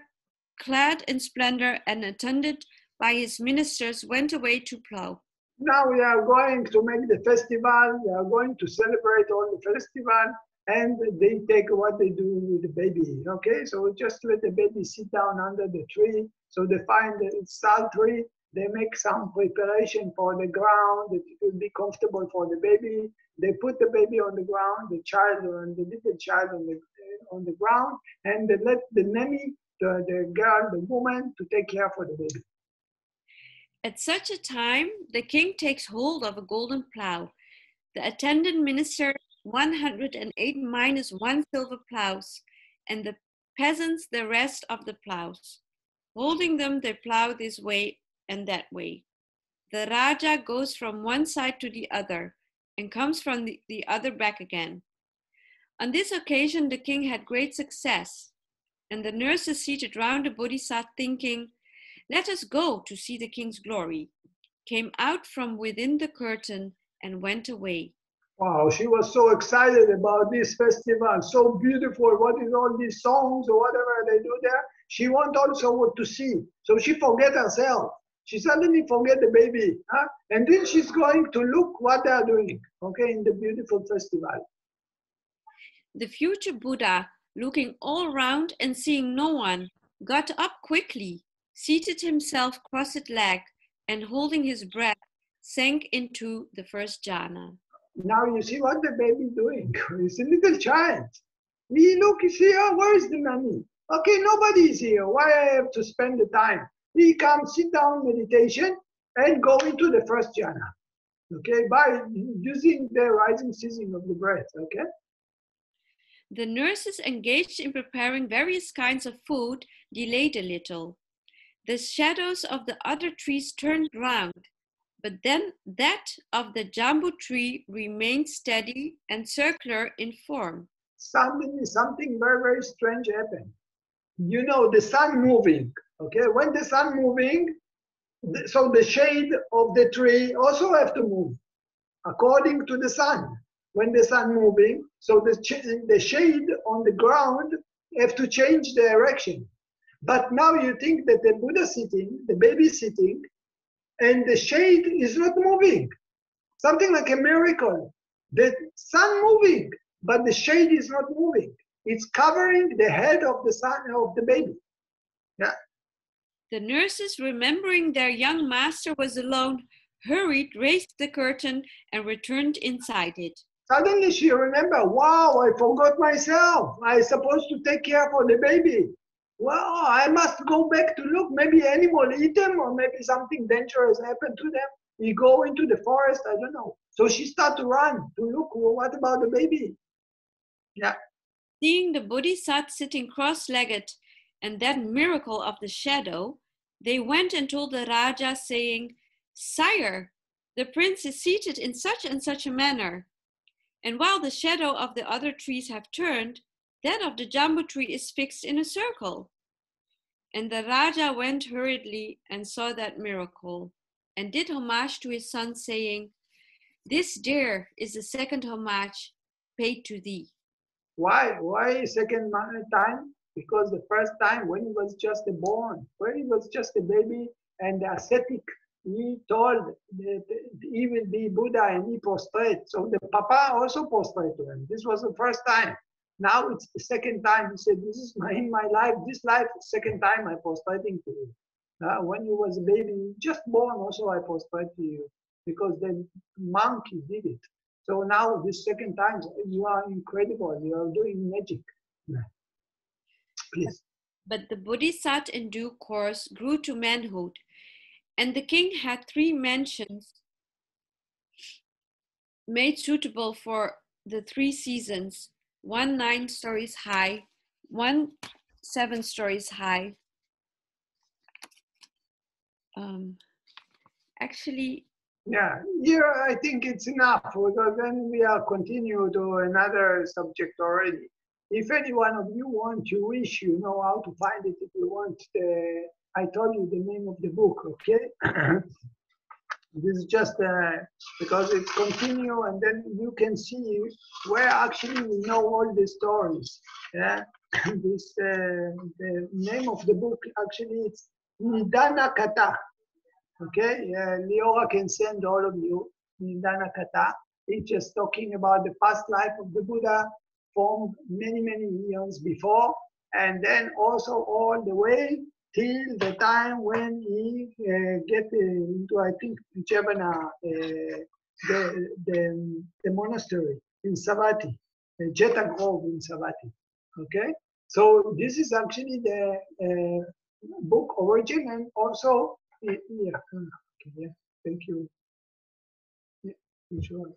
clad in splendor and attended by his ministers, went away to plow. Now we are going to make the festival, we are going to celebrate all the festival, and they take what they do with the baby, okay? So just let the baby sit down under the tree. So they find the sal tree, they make some preparation for the ground, that it will be comfortable for the baby. They put the baby on the ground, the child and the little child on the ground, and they let the nanny, the girl, the woman, to take care for the baby. At such a time, the king takes hold of a golden plough. The attendant minister 108 minus 1 silver ploughs, and the peasants the rest of the ploughs. Holding them, they plough this way and that way. The Raja goes from one side to the other and comes from the other back again. On this occasion, the king had great success, and the nurses seated round the Bodhisattva thinking, "Let us go to see the king's glory," came out from within the curtain and went away. Wow, she was so excited about this festival, so beautiful. What is all these songs or whatever they do there? She wants also what to see. So she forget herself. She suddenly forget the baby. Huh? And then she's going to look what they are doing, okay, in the beautiful festival. The future Buddha, looking all round and seeing no one, got up quickly, seated himself cross-legged, and holding his breath, sank into the first jhana. Now you see what the baby doing. It's a little child. We look, you see, oh, where is the nanny? Okay, nobody is here. Why I have to spend the time? He comes, sit down, meditation, and go into the first jhana. Okay, by using the rising ceasing of the breath. Okay. The nurses engaged in preparing various kinds of food delayed a little. The shadows of the other trees turned round, but then that of the jambu tree remained steady and circular in form. Suddenly, something very, very strange happened. You know, the sun moving. Okay, when the sun moving, so the shade of the tree also have to move according to the sun. When the sun moving, so the shade on the ground have to change direction. But now you think that the Buddha sitting, the baby sitting, and the shade is not moving. Something like a miracle. The sun moving, but the shade is not moving. It's covering the head of the son of the baby. Yeah. The nurses, remembering their young master was alone, hurried, raised the curtain, and returned inside it. Suddenly she remembered, wow, I forgot myself. I supposed to take care for the baby. Well, I must go back to look. Maybe animal eat them, or maybe something dangerous happened to them. We go into the forest, I don't know. So she started to run to look, well, what about the baby? Yeah. Seeing the Bodhisattva sitting cross-legged and that miracle of the shadow, they went and told the Raja, saying, "Sire, the prince is seated in such and such a manner. And while the shadow of the other trees have turned, that of the jambu tree is fixed in a circle." And the Raja went hurriedly and saw that miracle, and did homage to his son, saying, "This, dear, is the second homage paid to thee." Why? Why second time? Because the first time when he was just born, when he was just a baby and the ascetic, he told that he will be Buddha and he prostrate. So the Papa also prostrate to him. This was the first time. Now it's the second time. He said, "This is in my life, this life, second time I'm prostrating to you." When you was a baby, just born, also I prostrate to you because the monkey did it. So now this second time, you are incredible. You are doing magic. Please. But the Bodhisattva in due course grew to manhood, and the king had 3 mansions made suitable for the 3 seasons, one 9 stories high, one 7 stories high. Actually, yeah, here I think it's enough because then we are continue to another subject already. If any one of you want, you wish, you know how to find it. If you want, I told you the name of the book, okay? This is just because it's continue, and then you can see where actually we know all the stories. Yeah, this the name of the book actually it's Midana Kata. Okay, Leora can send all of you Midana Kata. It's just talking about the past life of the Buddha from many years before, and then also all the way till the time when he get into, I think, Jevana, the monastery in Savatthi, Jataka Grove in Savatthi. Okay, so this is actually the book origin, and also yeah. Okay, yeah. Thank you. Yeah, sure.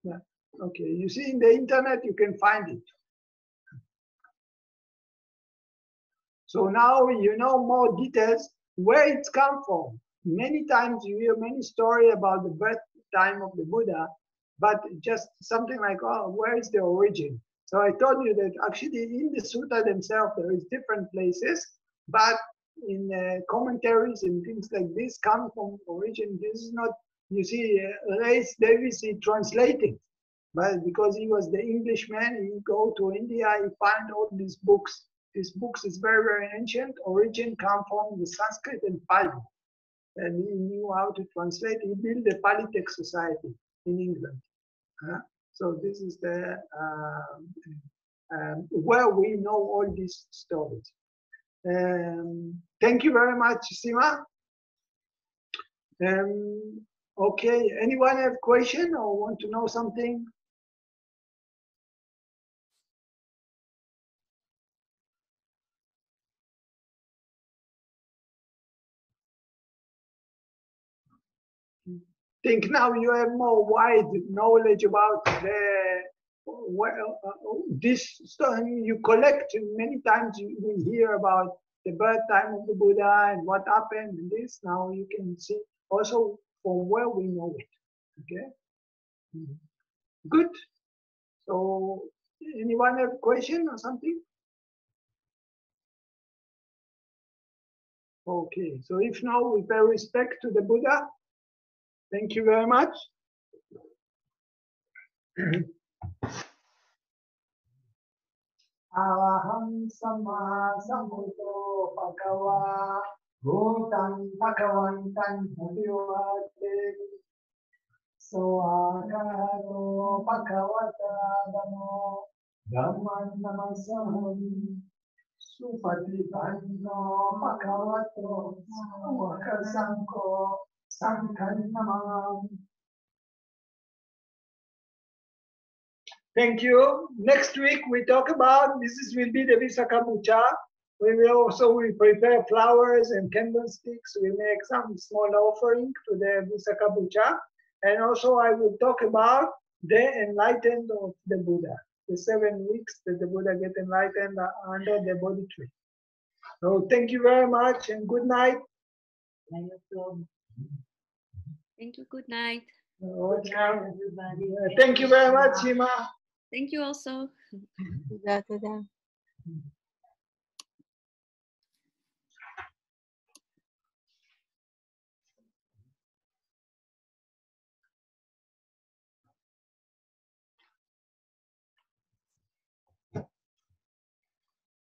Yeah. Okay. You see in the internet, you can find it. So now you know more details where it's come from. Many times you hear many stories about the birth time of the Buddha, but just something like, oh, where is the origin? So I told you that actually in the sutta themselves, there is different places, but in commentaries and things like this come from origin. This is not, you see, Rhys Davis, he translated, but because he was the Englishman, he go to India, he find all these books. These books is very ancient. Origin come from the Sanskrit and Pali, and he knew how to translate. He built the Polytech Society in England. So this is the where we know all these stories. Thank you very much, Sima. Okay, anyone have question or want to know something? Think now you have more wide knowledge about this story. You collect many times. We hear about the birth time of the Buddha and what happened in this. Now you can see also from where we know it. Okay, good. So anyone have a question or something? Okay, so if now we pay respect to the Buddha. Thank you very much. Aham sama sambuddho bhagava bhutam bhagavantam bhuvate soakaro bhagavata dhammo dhamman namasam supatipanno bhagavato sangho sanghan namam. Thank you. Next week we talk about, will be the Visakha Puja. We will also prepare flowers and candlesticks. We make some small offering to the Visakha Puja. And also I will talk about the enlightenment of the Buddha, the 7 weeks that the Buddha get enlightened under the Bodhi tree. So thank you very much and good night. Thank you. Good night. Good night, everybody. Thank you very much, Sima. Thank you also.